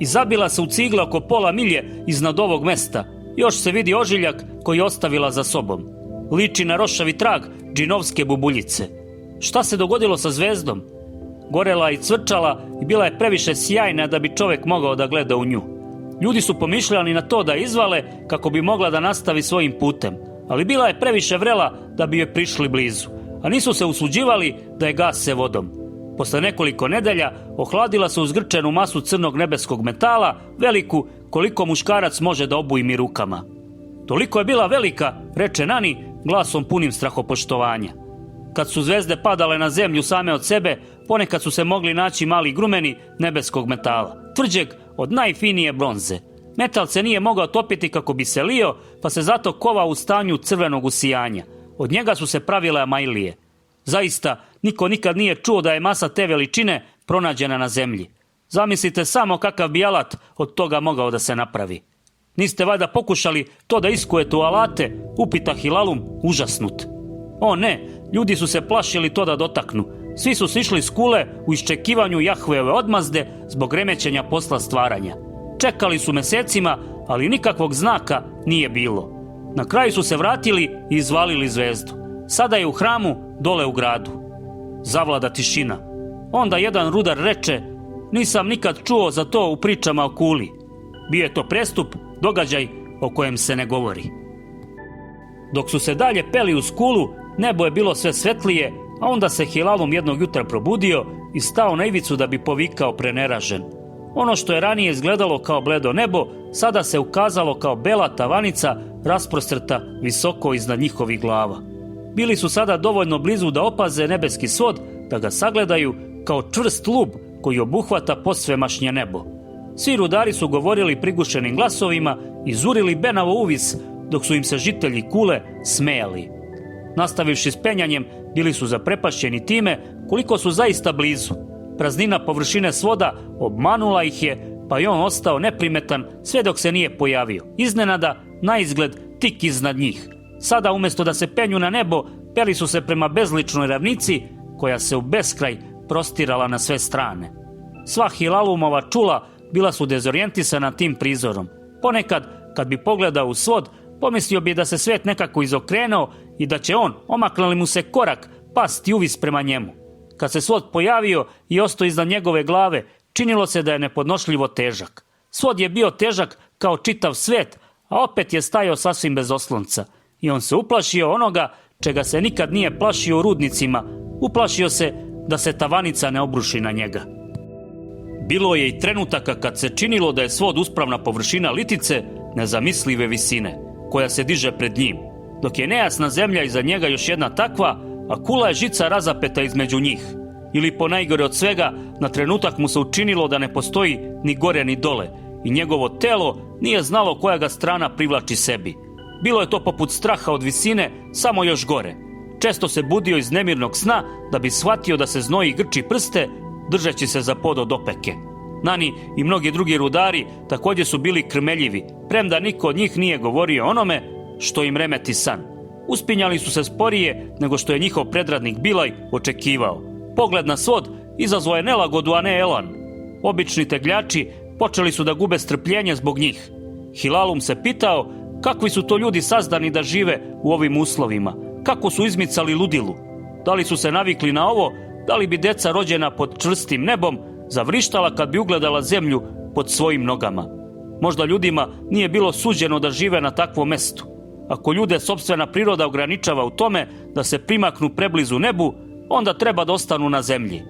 Izabila se u cigle oko pola milje iznad ovog mesta. Još se vidi ožiljak koji je ostavila za sobom. Liči na rošavi trag džinovske bubuljice. Šta se dogodilo sa zvezdom? Gorela i cvrčala i bila je previše sjajna da bi čovjek mogao da gleda u nju. Ljudi su pomišljali na to da izvale kako bi mogla da nastavi svojim putem, ali bila je previše vrela da bi joj prišli blizu, a nisu se usuđivali da je gase vodom. Posle nekoliko nedelja ohladila se u zgrčenu masu crnog nebeskog metala, veliku koliko muškarac može da obujmi rukama. Toliko je bila velika, reče Nani glasom punim strahopoštovanja. Kad su zvezde padale na zemlju same od sebe, ponekad su se mogli naći mali grumeni nebeskog metala, tvrđeg od najfinije bronze. Metal se nije mogao topiti kako bi se lio, pa se zato kovao u stanju crvenog usijanja. Od njega su se pravile amajlije. Zaista, niko nikad nije čuo da je masa te veličine pronađena na zemlji. Zamislite samo kakav bi alat od toga mogao da se napravi. Niste valjda pokušali to da iskujete u alate, upita Hilalum užasnut. O ne, ljudi su se plašili to da dotaknu. Svi su sišli s kule u iščekivanju Jahveove odmazde zbog remećenja posla stvaranja. Čekali su mesecima, ali nikakvog znaka nije bilo. Na kraju su se vratili i izvalili zvezdu. Sada je u hramu, dole u gradu. Zavlada tišina. Onda jedan rudar reče: nisam nikad čuo za to u pričama o kuli. Bio je to prestup, događaj o kojem se ne govori. Dok su se dalje peli uz kulu, nebo je bilo sve svetlije, a onda se Hilalum jednog jutra probudio i stao na ivicu da bi povikao preneražen. Ono što je ranije izgledalo kao bledo nebo, sada se ukazalo kao bela tavanica rasprostrta visoko iznad njihovih glava. Bili su sada dovoljno blizu da opaze nebeski svod, da ga sagledaju kao čvrst lub koji obuhvata posvemašnje nebo. Svi rudari su govorili prigušenim glasovima i zurili benavo uvis, dok su im se žitelji kule smejali. Nastavivši s penjanjem, bili su zaprepašćeni time koliko su zaista blizu. Praznina površine svoda obmanula ih je, pa i on ostao neprimetan sve dok se nije pojavio. Iznenada, naizgled, tik iznad njih. Sada umjesto da se penju na nebo, peli su se prema bezličnoj ravnici koja se u beskraj prostirala na sve strane. Sva Hilalumova čula bila su dezorijentisana tim prizorom. Ponekad, kad bi pogledao u svod, pomislio bi da se svet nekako izokrenuo i da će on, omakne li mu se korak, pasti uvis prema njemu. Kad se svod pojavio i ostao iznad njegove glave, činilo se da je nepodnošljivo težak. Svod je bio težak kao čitav svet, a opet je stajao sasvim bez oslonca. I on se uplašio onoga čega se nikad nije plašio u rudnicima. Uplašio se da se tavanica ne obruši na njega. Bilo je i trenutaka kad se činilo da je svod uspravna površina litice nezamislive visine, koja se diže pred njim, dok je nejasna zemlja iza njega još jedna takva, a kula je žica razapeta između njih. Ili po najgore od svega, na trenutak mu se učinilo da ne postoji ni gore ni dole i njegovo telo nije znalo koja ga strana privlači sebi. Bilo je to poput straha od visine, samo još gore. Često se budio iz nemirnog sna da bi shvatio da se znoji i grči prste, držeći se za pod od opeke. Nani i mnogi drugi rudari također su bili krmeljivi, premda niko od njih nije govorio onome što im remeti san. Uspinjali su se sporije nego što je njihov predradnik Bilaj očekivao. Pogled na svod izazvao je nelagodu, a ne elan. Obični tegljači počeli su da gube strpljenje zbog njih. Hilalum se pitao kakvi su to ljudi sazdani da žive u ovim uslovima, kako su izmicali ludilu. Da li su se navikli na ovo, da li bi deca rođena pod čvrstim nebom zavrištala kad bi ugledala zemlju pod svojim nogama. Možda ljudima nije bilo suđeno da žive na takvom mestu. Ako ljude sopstvena priroda ograničava u tome da se primaknu preblizu nebu, onda treba da ostanu na zemlji.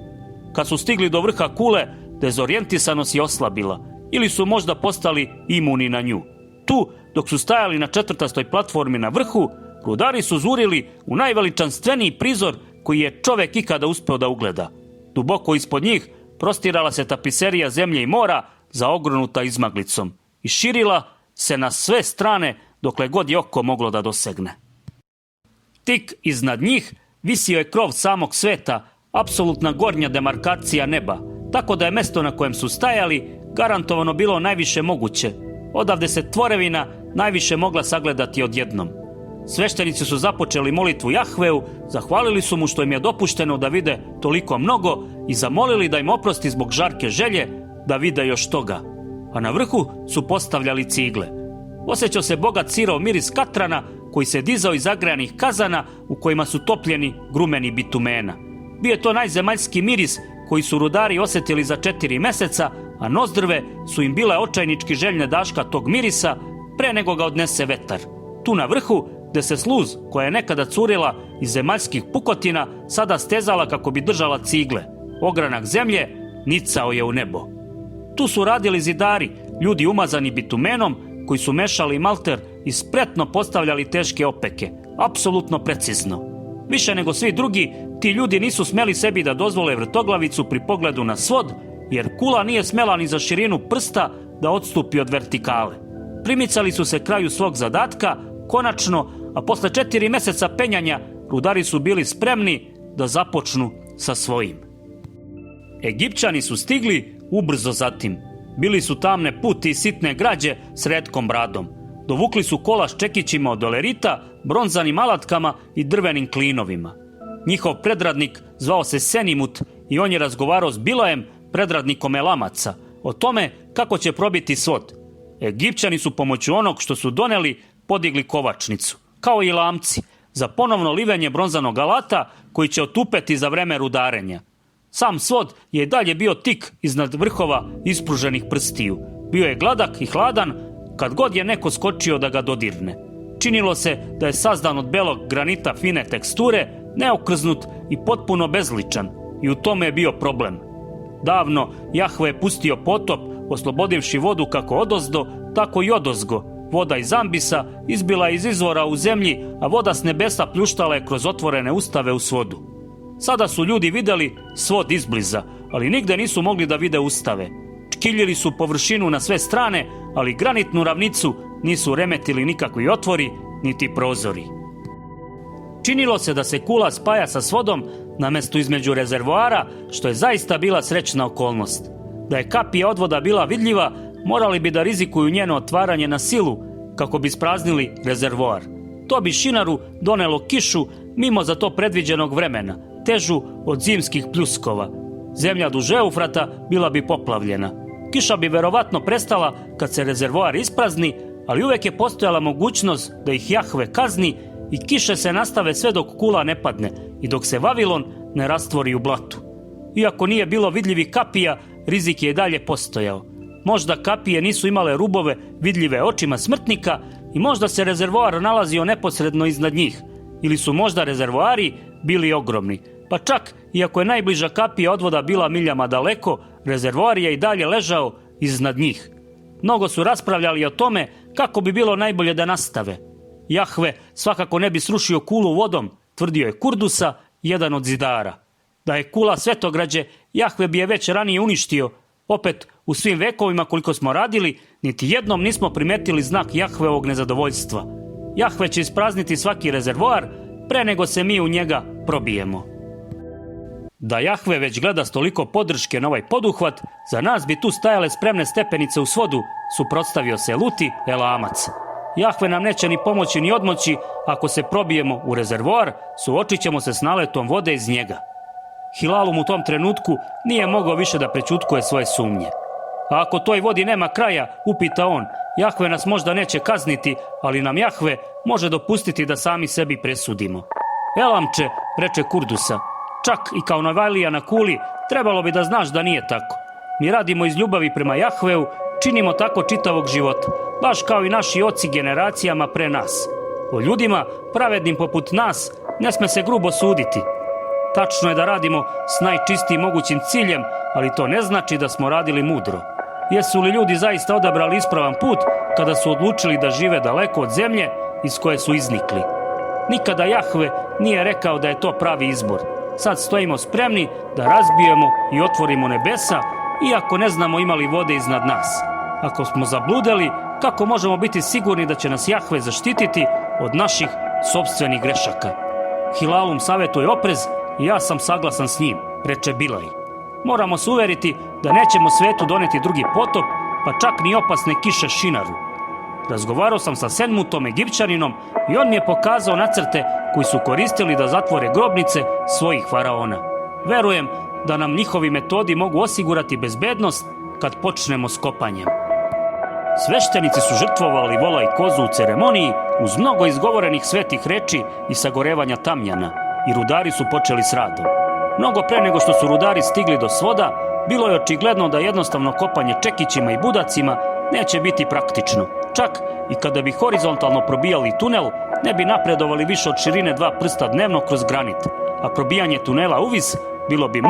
Kad su stigli do vrha kule, dezorijentisanost je oslabila ili su možda postali imuni na nju. Tu, dok su stajali na 4. platformi na vrhu, rudari su zurili u najveličanstveniji prizor koji je čovek ikada uspeo da ugleda. Duboko ispod njih prostirala se tapiserija zemlje i mora zaogrnuta izmaglicom i širila se na sve strane dokle god je oko moglo da dosegne. Tik iznad njih visio je krov samog sveta, apsolutna gornja demarkacija neba, tako da je mesto na kojem su stajali garantovano bilo najviše moguće. Odavde se tvorevina najviše mogla sagledati odjednom. Sveštenici su započeli molitvu Jahveu, zahvalili su mu što im je dopušteno da vide toliko mnogo i zamolili da im oprosti zbog žarke želje da vide još toga. A na vrhu su postavljali cigle. Osjećao se bogat sirov miris katrana koji se dizao iz zagrejanih kazana u kojima su topljeni grumeni bitumena. Bio je to najzemaljski miris koji su rudari osjetili za 4 meseca, a nozdrve su im bile očajnički željne daška tog mirisa pre nego ga odnese vetar. Tu na vrhu, gde se sluz koja je nekada curila iz zemaljskih pukotina sada stezala kako bi držala cigle. Ogranak zemlje nicao je u nebo. Tu su radili zidari, ljudi umazani bitumenom koji su mešali malter i spretno postavljali teške opeke, apsolutno precizno. Više nego svi drugi, ti ljudi nisu smeli sebi da dozvole vrtoglavicu pri pogledu na svod, jer kula nije smela ni za širinu prsta da odstupi od vertikale. Primicali su se kraju svog zadatka, konačno, a posle 4 meseca penjanja, rudari su bili spremni da započnu sa svojim. Egipćani su stigli ubrzo zatim. Bili su tamne puti i sitne građe s retkom bradom. Dovukli su kola s čekićima od dolerita, bronzanim alatkama i drvenim klinovima. Njihov predradnik zvao se Senimut i on je razgovarao s Bilajem, predradnikom Elamaca, o tome kako će probiti svod. Egipćani su pomoću onog što su doneli podigli kovačnicu, kao i lamci, za ponovno livenje bronzanog alata koji će otupeti za vreme rudarenja. Sam svod je i dalje bio tik iznad vrhova ispruženih prstiju. Bio je gladak i hladan kad god je neko skočio da ga dodirne. Činilo se da je sazdan od belog granita fine teksture, neokrznut i potpuno bezličan, i u tome je bio problem. Davno Jahve je pustio potop, oslobodivši vodu kako odozdo, tako i odozgo. Voda iz ambisa izbila iz izvora u zemlji, a voda s nebesa pljuštala je kroz otvorene ustave u svodu. Sada su ljudi videli svod izbliza, ali nigde nisu mogli da vide ustave. Čkiljili su površinu na sve strane, ali granitnu ravnicu nisu remetili nikakvi otvori, niti prozori. Činilo se da se kula spaja sa svodom na mestu između rezervoara, što je zaista bila srećna okolnost. Da je kapija odvoda bila vidljiva, morali bi da rizikuju njeno otvaranje na silu kako bi ispraznili rezervoar. To bi šinaru donelo kišu mimo za to predviđenog vremena, težu od zimskih pljuskova. Zemlja duž Eufrata bila bi poplavljena. Kiša bi verovatno prestala kad se rezervoar isprazni, ali uvek je postojala mogućnost da ih Jahve kazni i kiše se nastave sve dok kula ne padne i dok se Vavilon ne rastvori u blatu. Iako nije bilo vidljivih kapija, rizik je i dalje postojao. Možda kapije nisu imale rubove vidljive očima smrtnika i možda se rezervoar nalazio neposredno iznad njih, ili su možda rezervoari bili ogromni. Pa čak, iako je najbliža kapija odvoda bila miljama daleko, rezervoar je i dalje ležao iznad njih. Mnogo su raspravljali o tome kako bi bilo najbolje da nastave. Jahve svakako ne bi srušio kulu vodom, tvrdio je Kurdusa, jedan od zidara. Da je kula svetograđe, Jahve bi je već ranije uništio. Opet, u svim vekovima koliko smo radili, niti jednom nismo primetili znak Jahveovog nezadovoljstva. Jahve će isprazniti svaki rezervoar pre nego se mi u njega probijemo. Da Jahve već gleda s toliko podrške na ovaj poduhvat, za nas bi tu stajale spremne stepenice u svodu, suprotstavio se Luti Elamac. Jahve nam neće ni pomoći ni odmoći ako se probijemo u rezervoar, suočit ćemo se s naletom vode iz njega. Hilalum u tom trenutku nije mogao više da prećutkuje svoje sumnje. A ako toj vodi nema kraja, upita on, Jahve nas možda neće kazniti, ali nam Jahve može dopustiti da sami sebi presudimo. Elamče, reče Kurdusa, čak i kao Novajlija na kuli, trebalo bi da znaš da nije tako. Mi radimo iz ljubavi prema Jahveu, činimo tako čitavog života, baš kao i naši oci generacijama pre nas. O ljudima, pravednim poput nas, ne sme se grubo suditi. Tačno je da radimo s najčistijim mogućim ciljem, ali to ne znači da smo radili mudro. Jesu li ljudi zaista odabrali ispravan put kada su odlučili da žive daleko od zemlje iz koje su iznikli? Nikada Jahve nije rekao da je to pravi izbor. Sad stojimo spremni da razbijemo i otvorimo nebesa, iako ne znamo ima li vode iznad nas. Ako smo zabludeli, kako možemo biti sigurni da će nas Jahve zaštititi od naših sopstvenih grešaka? Hilalum savjetuje oprez i ja sam saglasan s njim, reče Bilaj. Moramo se uveriti da nećemo svetu doneti drugi potop, pa čak ni opasne kiše Šinaru. Razgovarao sam sa Senmutom, Egipćaninom, i on mi je pokazao nacrte koji su koristili da zatvore grobnice svojih faraona. Verujem da nam njihovi metodi mogu osigurati bezbednost kad počnemo s kopanjem. Sveštenici su žrtvovali vola i kozu u ceremoniji uz mnogo izgovorenih svetih reči i sagorevanja tamjana, i rudari su počeli s radom. Mnogo pre nego što su rudari stigli do svoda, bilo je očigledno da jednostavno kopanje čekićima i budacima neće biti praktično. Čak i kada bi horizontalno probijali tunel, ne bi napredovali više od širine 2 prsta dnevno kroz granit, a probijanje tunela uvis bilo bi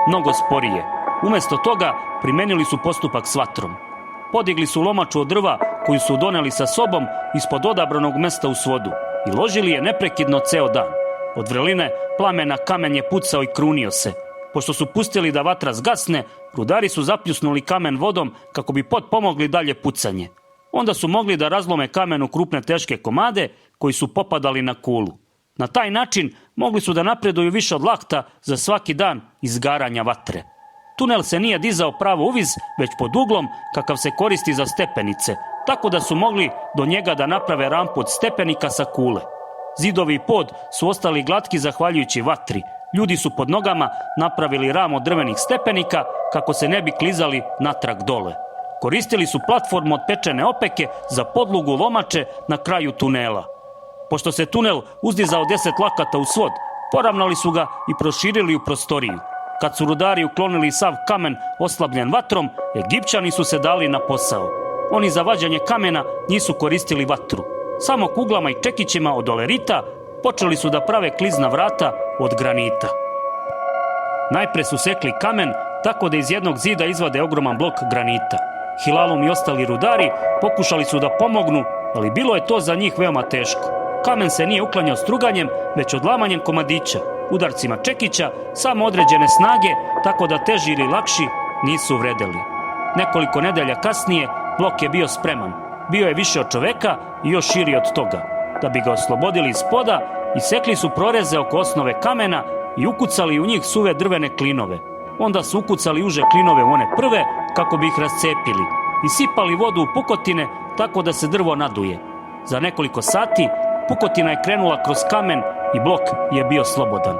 mnogo sporije. Umesto toga primenili su postupak s vatrom. Podigli su lomaču od drva koju su doneli sa sobom ispod odabranog mesta u svodu i ložili je neprekidno ceo dan. Od vreline plamena kamen je pucao i krunio se. Pošto su pustili da vatra zgasne, rudari su zapljusnuli kamen vodom kako bi potpomogli dalje pucanje. Onda su mogli da razlome kamen u krupne teške komade koji su popadali na kulu. Na taj način mogli su da napreduju više od lakta za svaki dan izgaranja vatre. Tunel se nije dizao pravo uviz, već pod uglom kakav se koristi za stepenice, tako da su mogli do njega da naprave rampu od stepenika sa kule. Zidovi i pod su ostali glatki zahvaljujući vatri. Ljudi su pod nogama napravili ram od drvenih stepenika kako se ne bi klizali natrag dole. Koristili su platformu od pečene opeke za podlogu lomače na kraju tunela. Pošto se tunel uzdizao 10 lakata u svod, poravnali su ga i proširili u prostoriju. Kad su rudari uklonili sav kamen oslabljen vatrom, Egipćani su se dali na posao. Oni za vađanje kamena nisu koristili vatru. Samo kuglama i čekićima od olerita počeli su da prave klizna vrata od granita. Najpre su sekli kamen tako da iz jednog zida izvade ogroman blok granita. Hilalum i ostali rudari pokušali su da pomognu, ali bilo je to za njih veoma teško. Kamen se nije uklanjao struganjem, već odlamanjem komadića, udarcima čekića, samo određene snage, tako da teži ili lakši nisu vredeli. Nekoliko nedelja kasnije blok je bio spreman. Bio je više od čoveka i još širi od toga. Da bi ga oslobodili iz poda, isekli su proreze oko osnove kamena i ukucali u njih suve drvene klinove. Onda su ukucali uže klinove u one prve kako bi ih rascepili i sipali vodu u pukotine tako da se drvo naduje. Za nekoliko sati pukotina je krenula kroz kamen i blok je bio slobodan.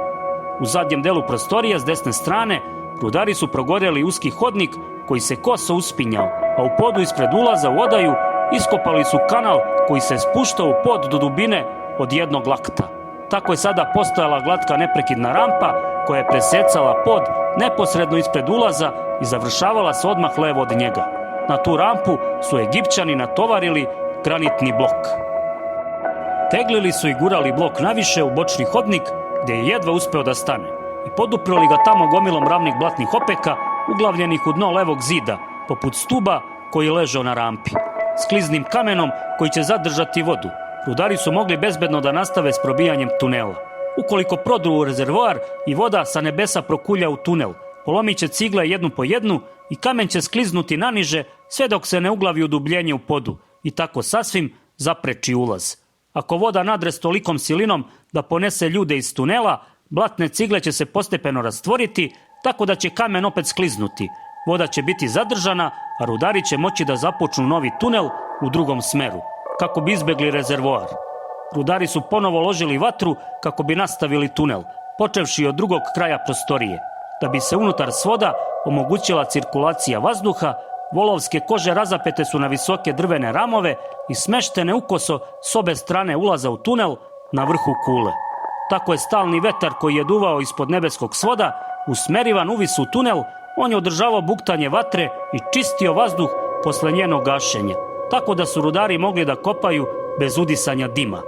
U zadnjem delu prostorija s desne strane rudari su progoreli uski hodnik koji se koso uspinjao, a u podu ispred ulaza u odaju iskopali su kanal koji se spuštao u pod do dubine od 1 lakta. Tako je sada postojala glatka neprekidna rampa koja je presecala pod neposredno ispred ulaza i završavala se odmah levo od njega. Na tu rampu su Egipćani natovarili granitni blok. Teglili su i gurali blok naviše u bočni hodnik gdje je jedva uspeo da stane i poduprli ga tamo gomilom ravnih blatnih opeka uglavljenih u dno levog zida, poput stuba koji je ležao na rampi. S kliznim kamenom koji će zadržati vodu, rudari su mogli bezbedno da nastave s probijanjem tunela. Ukoliko prodru u rezervoar i voda sa nebesa prokulja u tunel, polomit će cigle jednu po jednu i kamen će skliznuti naniže sve dok se ne uglavi udubljenje u podu i tako sasvim zapreči ulaz. Ako voda nadre s tolikom silinom da ponese ljude iz tunela, Blatne cigle će se postepeno rastvoriti, tako da će kamen opet skliznuti. Voda će biti zadržana, a rudari će moći da započnu novi tunel u drugom smeru, kako bi izbjegli rezervoar. Rudari su ponovo ložili vatru kako bi nastavili tunel, počevši od drugog kraja prostorije. Da bi se unutar svoda omogućila cirkulacija vazduha, volovske kože razapete su na visoke drvene ramove i smeštene ukoso s obe strane ulaza u tunel na vrhu kule. Tako je stalni vetar koji je duvao ispod nebeskog svoda, usmerivan uvis u tunel, on je održavao buktanje vatre i čistio vazduh posle njenog gašenja, tako da su rudari mogli da kopaju bez udisanja dima.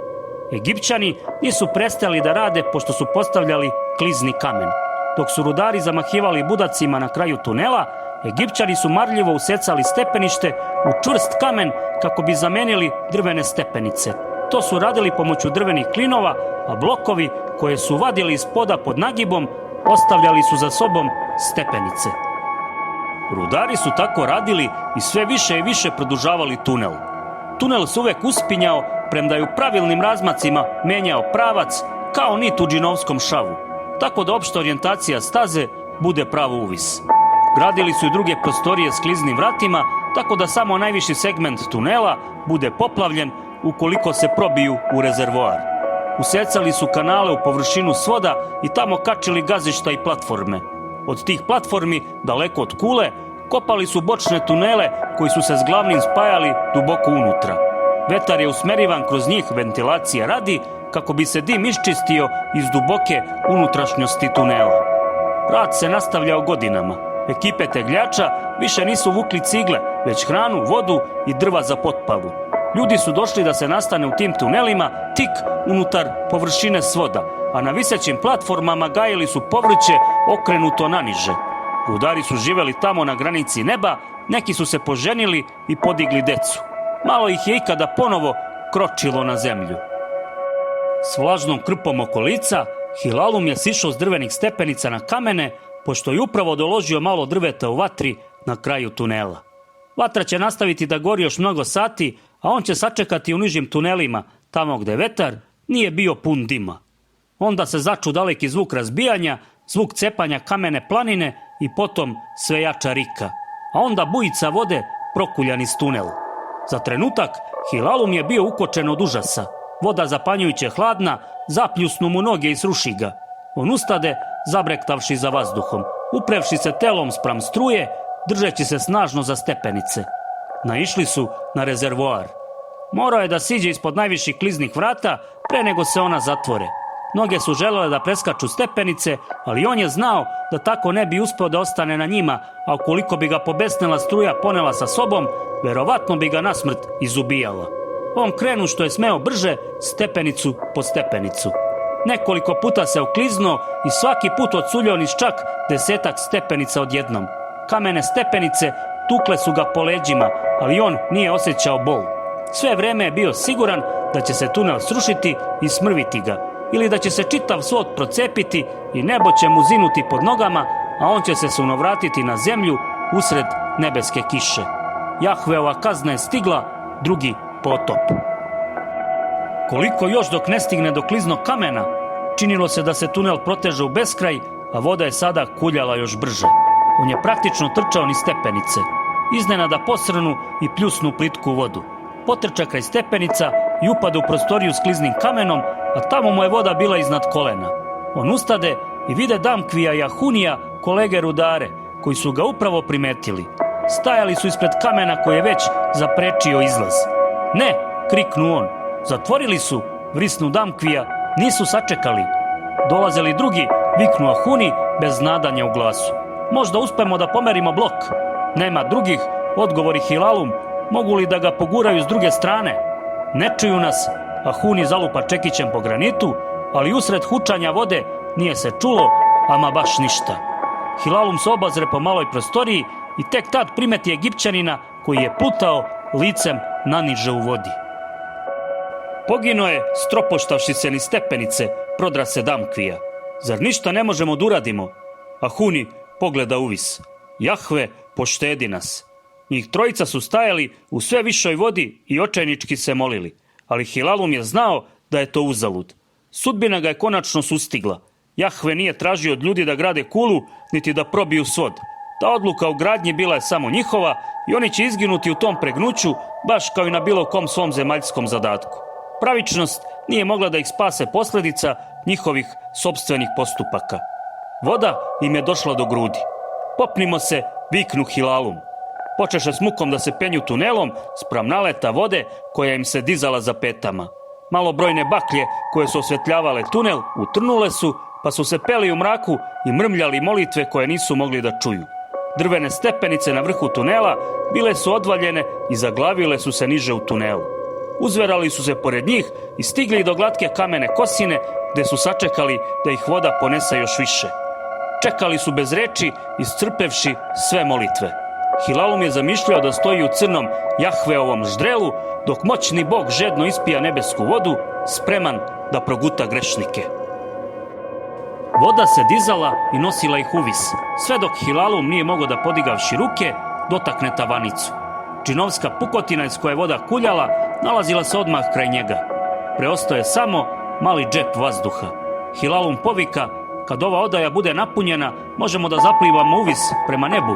Egipćani nisu prestali da rade pošto su postavljali klizni kamen. Dok su rudari zamahivali budacima na kraju tunela, Egipćani su marljivo usecali stepenište u čvrst kamen kako bi zamenili drvene stepenice. To su radili pomoću drvenih klinova, a blokovi koje su vadili iz poda pod nagibom ostavljali su za sobom stepenice. Rudari su tako radili i sve više i više produžavali tunel. Tunel se uvek uspinjao, premda je u pravilnim razmacima menjao pravac kao nit u džinovskom šavu, tako da opšta orijentacija staze bude pravo uvis. Gradili su i druge prostorije s kliznim vratima, tako da samo najviši segment tunela bude poplavljen ukoliko se probiju u rezervoar. Usecali su kanale u površinu svoda i tamo kačili gazišta i platforme. Od tih platformi, daleko od kule, kopali su bočne tunele koji su se s glavnim spajali duboko unutra. Vetar je usmerivan kroz njih ventilacije radi kako bi se dim iščistio iz duboke unutrašnjosti tunela. Rad se nastavljao godinama. Ekipe tegljača više nisu vukli cigle, već hranu, vodu i drva za potpalu. Ljudi su došli da se nastane u tim tunelima tik unutar površine svoda, a na visećim platformama gajili su povrće okrenuto naniže. Rudari su živeli tamo na granici neba, neki su se poženili i podigli decu. Malo ih je ikada ponovo kročilo na zemlju. S vlažnom krpom oko lica, Hilalum je sišao s drvenih stepenica na kamene, pošto je upravo doložio malo drveta u vatri na kraju tunela. Vatra će nastaviti da gori još mnogo sati, a on će sačekati u nižim tunelima, tamo gde vetar nije bio pun dima. Onda se začu daleki zvuk razbijanja, zvuk cepanja kamene planine i potom sve jača rika, a onda bujica vode prokuljan iz tunel. Za trenutak Hilalum je bio ukočen od užasa. Voda zapanjujuće hladna, zapljusnu mu noge i sruši ga. On ustade, zabrektavši za vazduhom, uprevši se telom spram struje, držeći se snažno za stepenice. Naišli su na rezervoar. Morao je da siđe ispod najviših kliznih vrata pre nego se ona zatvore. Noge su želele da preskaču stepenice, ali on je znao da tako ne bi uspeo da ostane na njima, a ukoliko bi ga pobesnela struja ponela sa sobom, verovatno bi ga nasmrt izubijala. On krenu što je smeo brže, stepenicu po stepenicu. Nekoliko puta se okliznuo i svaki put odsuljao niz čak 10 stepenica odjednom. Kamene stepenice tukle su ga po leđima, ali on nije osjećao bol. Sve vreme je bio siguran da će se tunel srušiti i smrviti ga, ili da će se čitav svod procepiti i nebo će mu zinuti pod nogama, a on će se sunovratiti na zemlju usred nebeske kiše. Jahveova kazna je stigla, drugi potop. Koliko još dok ne stigne do kliznog kamena, činilo se da se tunel proteže u beskraj, a voda je sada kuljala još brže. On je praktično trčao niz stepenice. Iznenada posrnu i pljusnu plitku vodu. Potrča kraj stepenica i upada u prostoriju s kliznim kamenom, a tamo mu je voda bila iznad kolena. On ustade i vide Damkvija i Ahunija, kolege rudare, koji su ga upravo primetili. Stajali su ispred kamena koji je već zaprečio izlaz. Ne, kriknu on. Zatvorili su, vrisnu Damkvija, nisu sačekali. Dolazili drugi, viknu Ahuni bez nadanja u glasu. Možda uspemo da pomerimo blok. Nema drugih, odgovori Hilalum. Mogu li da ga poguraju s druge strane? Ne čuju nas. Ahuni zalupa čekićem po granitu, ali usred hučanja vode nije se čulo, ama baš ništa. Hilalum se obazre po maloj prostoriji i tek tad primeti Egipćanina koji je plutao licem naniže u vodi. Poginuo je, stropoštavši se niz stepenice, prodra se Damkvija. Zar ništa ne možemo da uradimo? Ahuni pogleda uvis. Jahve, poštedi nas. Njih trojica su stajali u sve višoj vodi i očajnički se molili, ali Hilalum je znao da je to uzalud. Sudbina ga je konačno sustigla. Jahve nije tražio od ljudi da grade kulu, niti da probiju svod. Ta odluka o gradnji bila je samo njihova i oni će izginuti u tom pregnuću, baš kao i na bilo kom svom zemaljskom zadatku. Pravičnost nije mogla da ih spase posljedica njihovih sopstvenih postupaka. Voda im je došla do grudi. Popnimo se, viknu Hilalum. Počeše s mukom da se penju tunelom spram naleta vode koja im se dizala za petama. Malobrojne baklje koje su osvetljavale tunel utrnule su, pa su se peli u mraku i mrmljali molitve koje nisu mogli da čuju. Drvene stepenice na vrhu tunela bile su odvaljene i zaglavile su se niže u tunelu. Uzverali su se pored njih i stigli do glatke kamene kosine gde su sačekali da ih voda ponese još više. Čekali su bez reči, iscrpevši sve molitve. Hilalum je zamišljao da stoji u crnom Jahveovom ždrelu, dok moćni Bog žedno ispija nebesku vodu, spreman da proguta grešnike. Voda se dizala i nosila ih uvis, sve dok Hilalum nije mogao da podigavši ruke, dotakne tavanicu. Džinovska pukotina iz koje je voda kuljala nalazila se odmah kraj njega. Preostao je samo mali džep vazduha. Hilalum povika: kad ova odaja bude napunjena, možemo da zaplivamo uvis prema nebu.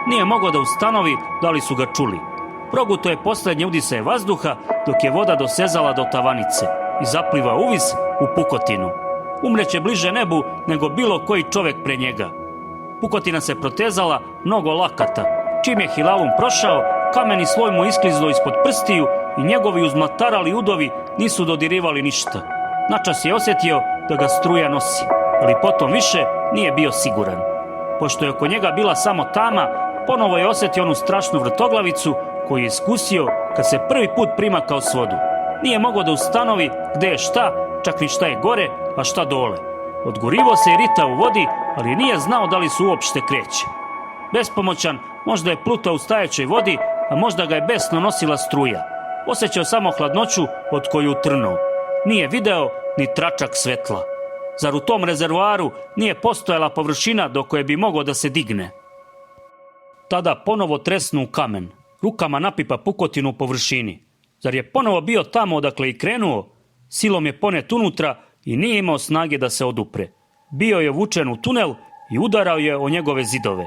Nije mogao da ustanovi da li su ga čuli. Proguto je posljednje udise vazduha dok je voda dosezala do tavanice i zapliva uvis u pukotinu. Umreće bliže nebu nego bilo koji čovek pre njega. Pukotina se protezala mnogo lakata. Čim je Hilalum prošao, kameni sloj mu isklizlo ispod prstiju i njegovi uzmlatarali udovi nisu dodirivali ništa. Načas je osjetio da ga struja nosi, ali potom više nije bio siguran. Pošto je oko njega bila samo tama, ponovo je osjetio onu strašnu vrtoglavicu koju je iskusio kad se prvi put primakao s vodu. Nije mogao da ustanovi gde je šta, čak ni šta je gore, a šta dole. Odgurivo se i rita u vodi, ali nije znao da li se uopšte kreće. Bespomoćan, možda je plutao u stajećoj vodi, a možda ga je besno nosila struja. Osjećao samo hladnoću od koju utrnuo. Nije video ni tračak svetla. Zar u tom rezervoaru nije postojala površina do koje bi mogao da se digne? Tada ponovo tresnu u kamen. Rukama napipa pukotinu u površini. Zar je ponovo bio tamo odakle i krenuo? Silom je ponet unutra i nije imao snage da se odupre. Bio je vučen u tunel i udarao je o njegove zidove.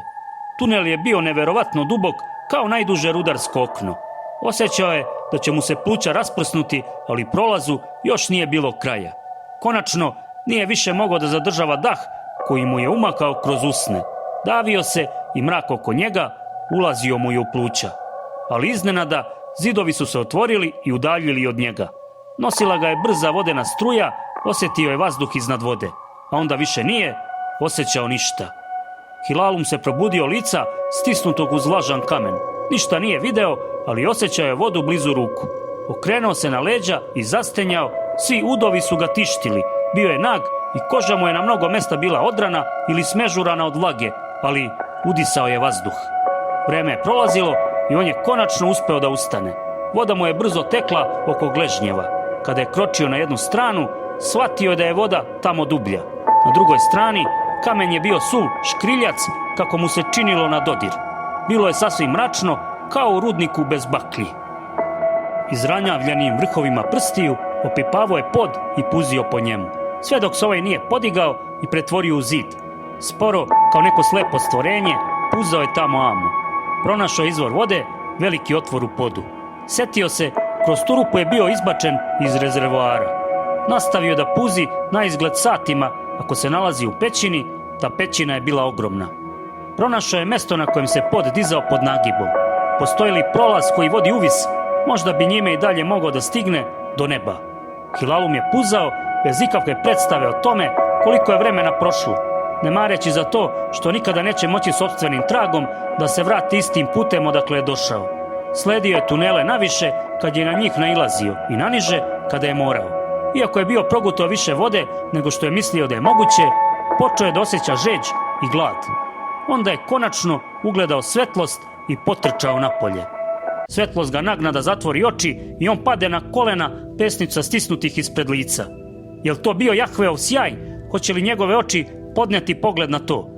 Tunel je bio neverovatno dubok, kao najduže rudarsko okno. Osjećao je da će mu se pluća rasprsnuti, ali prolazu još nije bilo kraja. Konačno, nije više mogao da zadržava dah koji mu je umakao kroz usne. Davio se i mrak oko njega ulazio mu je u pluća. Ali iznenada zidovi su se otvorili i udaljili od njega. Nosila ga je brza vodena struja, osjetio je vazduh iznad vode, a onda više nije osjećao ništa. Hilalum se probudio lica stisnutog uz vlažan kamen. Ništa nije video, ali osjećao je vodu blizu ruku. Okrenuo se na leđa i zastenjao, svi udovi su ga tištili. Bio je nag i koža mu je na mnogo mesta bila odrana ili smežurana od vlage, ali udisao je vazduh. Vreme je prolazilo i on je konačno uspeo da ustane. Voda mu je brzo tekla oko gležnjeva. Kada je kročio na jednu stranu, shvatio je da je voda tamo dublja. Na drugoj strani kamen je bio suv škriljac kako mu se činilo na dodir. Bilo je sasvim mračno, kao u rudniku bez baklji. Izranjavljenim vrhovima prstiju opipavao je pod i puzio po njemu. Sve dok se ovaj nije podigao i pretvorio u zid. Sporo, kao neko slepo stvorenje, puzao je tamo amo. Pronašao je izvor vode, veliki otvor u podu. Setio se, kroz tu rupu je bio izbačen iz rezervoara. Nastavio da puzi na izgled satima, ako se nalazi u pećini, ta pećina je bila ogromna. Pronašao je mesto na kojem se pod dizao pod nagibom. Postoji li prolaz koji vodi uvis, možda bi njime i dalje mogao da stigne do neba. Hilalum je puzao bez ikakve predstave o tome koliko je vremena prošlo, ne mareći za to što nikada neće moći sopstvenim tragom da se vrati istim putem odakle je došao. Sledio je tunele naviše kad je na njih nailazio i naniže kada je morao. Iako je bio progutao više vode nego što je mislio da je moguće, počeo je da osjeća žeđ i glad. Onda je konačno ugledao svetlost i potrčao napolje. Svetlost ga nagna da zatvori oči i on pade na kolena, pesnica stisnutih ispred lica. Jel to bio Jahveov sjaj? Hoće li njegove oči podneti pogled na to?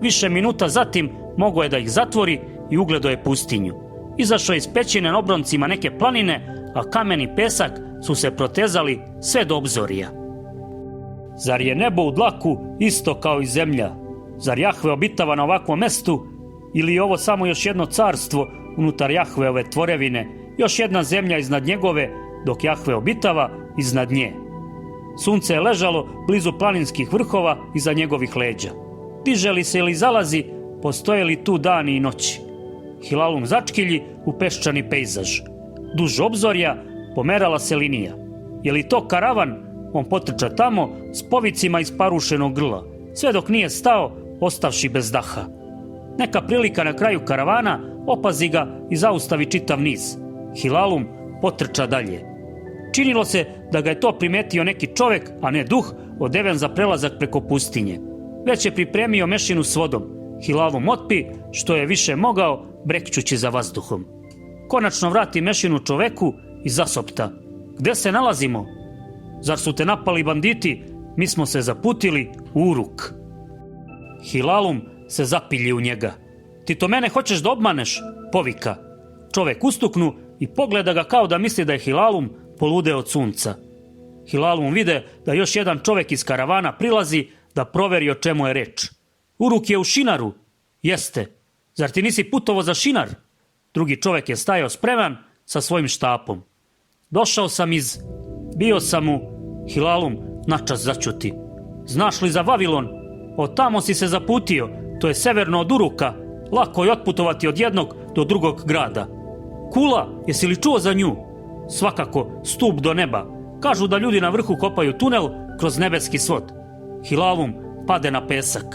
Više minuta zatim mogao je da ih zatvori i ugledao je pustinju. Izašao je iz pećine na obroncima neke planine, a kamen i pesak su se protezali sve do obzorija. Zar je nebo u dlaku isto kao i zemlja? Zar Jahve obitava na ovakvom mestu? Ili je ovo samo još jedno carstvo unutar Jahveove tvorevine, još jedna zemlja iznad njegove, dok Jahve obitava iznad nje? Sunce je ležalo blizu planinskih vrhova iza njegovih leđa. Diže li se ili zalazi, postoje li tu dani i noći. Hilalum začkilji u peščani pejzaž. Duž obzorja pomerala se linija. Je li to karavan? On potrča tamo s povicima iz parušenog grla, sve dok nije stao, ostavši bez daha. Neka prilika na kraju karavana opazi ga i zaustavi čitav niz. Hilalum potrča dalje. Činilo se da ga je to primetio neki čovek, a ne duh, odeven za prelazak preko pustinje. Već je pripremio mešinu s vodom. Hilalum otpi, što je više mogao, brekćući za vazduhom. Konačno vrati mešinu čoveku i zasopta. Gde se nalazimo? Zar su te napali banditi? Mi smo se zaputili u Uruk. Hilalum se zapilji u njega. Ti to mene hoćeš da obmaneš? Povika. Čovek ustuknu i pogleda ga kao da misli da je Hilalum poludeo od sunca. Hilalum vide da još jedan čovek iz karavana prilazi da proveri o čemu je reč. Uruk je u Šinaru. Jeste. Zar ti nisi putovo za Šinar? Drugi čovek je stajao spreman sa svojim štapom. Došao sam iz... Bio sam u... Hilalum načas začuti. Znaš li za Vavilon? Od tamo si se zaputio. To je severno od Uruka. Lako je otputovati od jednog do drugog grada. Kula, jesi li čuo za nju? Svakako, stup do neba. Kažu da ljudi na vrhu kopaju tunel kroz nebeski svod. Hilalum pade na pesak.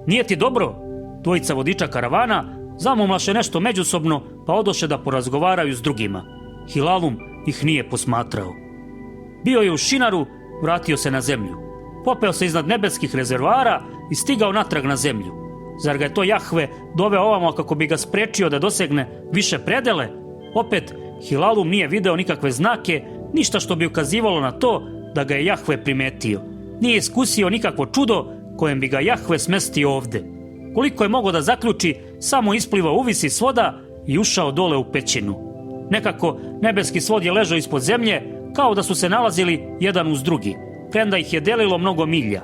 Nije ti dobro? Dvojica vodiča karavana zamumlaše nešto međusobno pa odoše da porazgovaraju s drugima. Hilalum ih nije posmatrao. Bio je u Šinaru, vratio se na zemlju. Popeo se iznad nebeskih rezervoara i stigao natrag na zemlju. Zar ga je to Jahve doveo ovamo kako bi ga sprečio da dosegne više predele? Opet, Hilalum nije video nikakve znake, ništa što bi ukazivalo na to da ga je Jahve primetio. Nije iskusio nikakvo čudo kojem bi ga Jahve smestio ovde. Koliko je mogao da zaključi, samo isplivao uvisi svoda i ušao dole u pećinu. Nekako nebeski svod je ležao ispod zemlje, kao da su se nalazili jedan uz drugi, premda ih je delilo mnogo milja.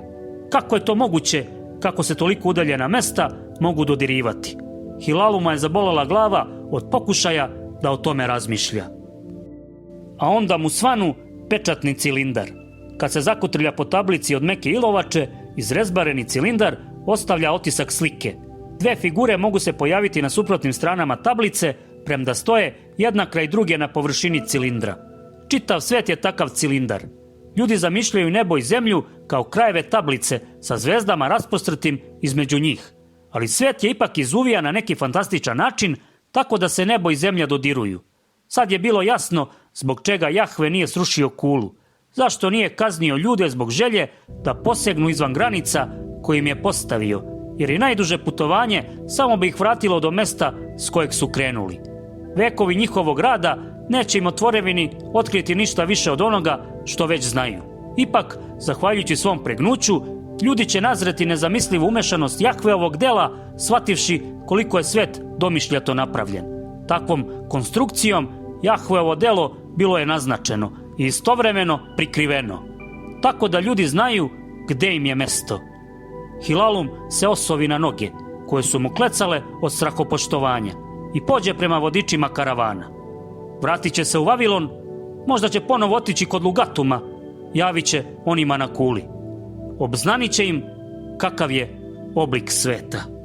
Kako je to moguće, kako se toliko udaljena mesta mogu dodirivati? Hilaluma je zabolala glava od pokušaja da o tome razmišlja. A onda mu svanu pečatni cilindar. Kad se zakotrlja po tablici od meke ilovače, izrezbareni cilindar ostavlja otisak slike. Dve figure mogu se pojaviti na suprotnim stranama tablice, premda stoje jedna kraj druge na površini cilindra. Čitav svet je takav cilindar. Ljudi zamišljaju nebo i zemlju kao krajeve tablice sa zvezdama rasprostrtim između njih. Ali svet je ipak izuvijan na neki fantastičan način, tako da se nebo i zemlja dodiruju. Sad je bilo jasno zbog čega Jahve nije srušio kulu. Zašto nije kaznio ljude zbog želje da posegnu izvan granica kojim je postavio, jer i najduže putovanje samo bi ih vratilo do mesta s kojeg su krenuli. Vekovi njihovog rada neće im o tvorevini otkriti ništa više od onoga što već znaju. Ipak, zahvaljujući svom pregnuću, ljudi će nazreti nezamislivu umešanost Jahveovog dela, shvativši koliko je svet domišljato napravljen. Takvom konstrukcijom Jahveovo delo bilo je naznačeno i istovremeno prikriveno, tako da ljudi znaju gde im je mesto. Hilalum se osovi na noge, koje su mu klecale od strahopoštovanja, i pođe prema vodičima karavana. Vratit će se u Vavilon, možda će ponovo otići kod Lugatuma, javit će onima na kuli. Obznanit će im kakav je oblik sveta.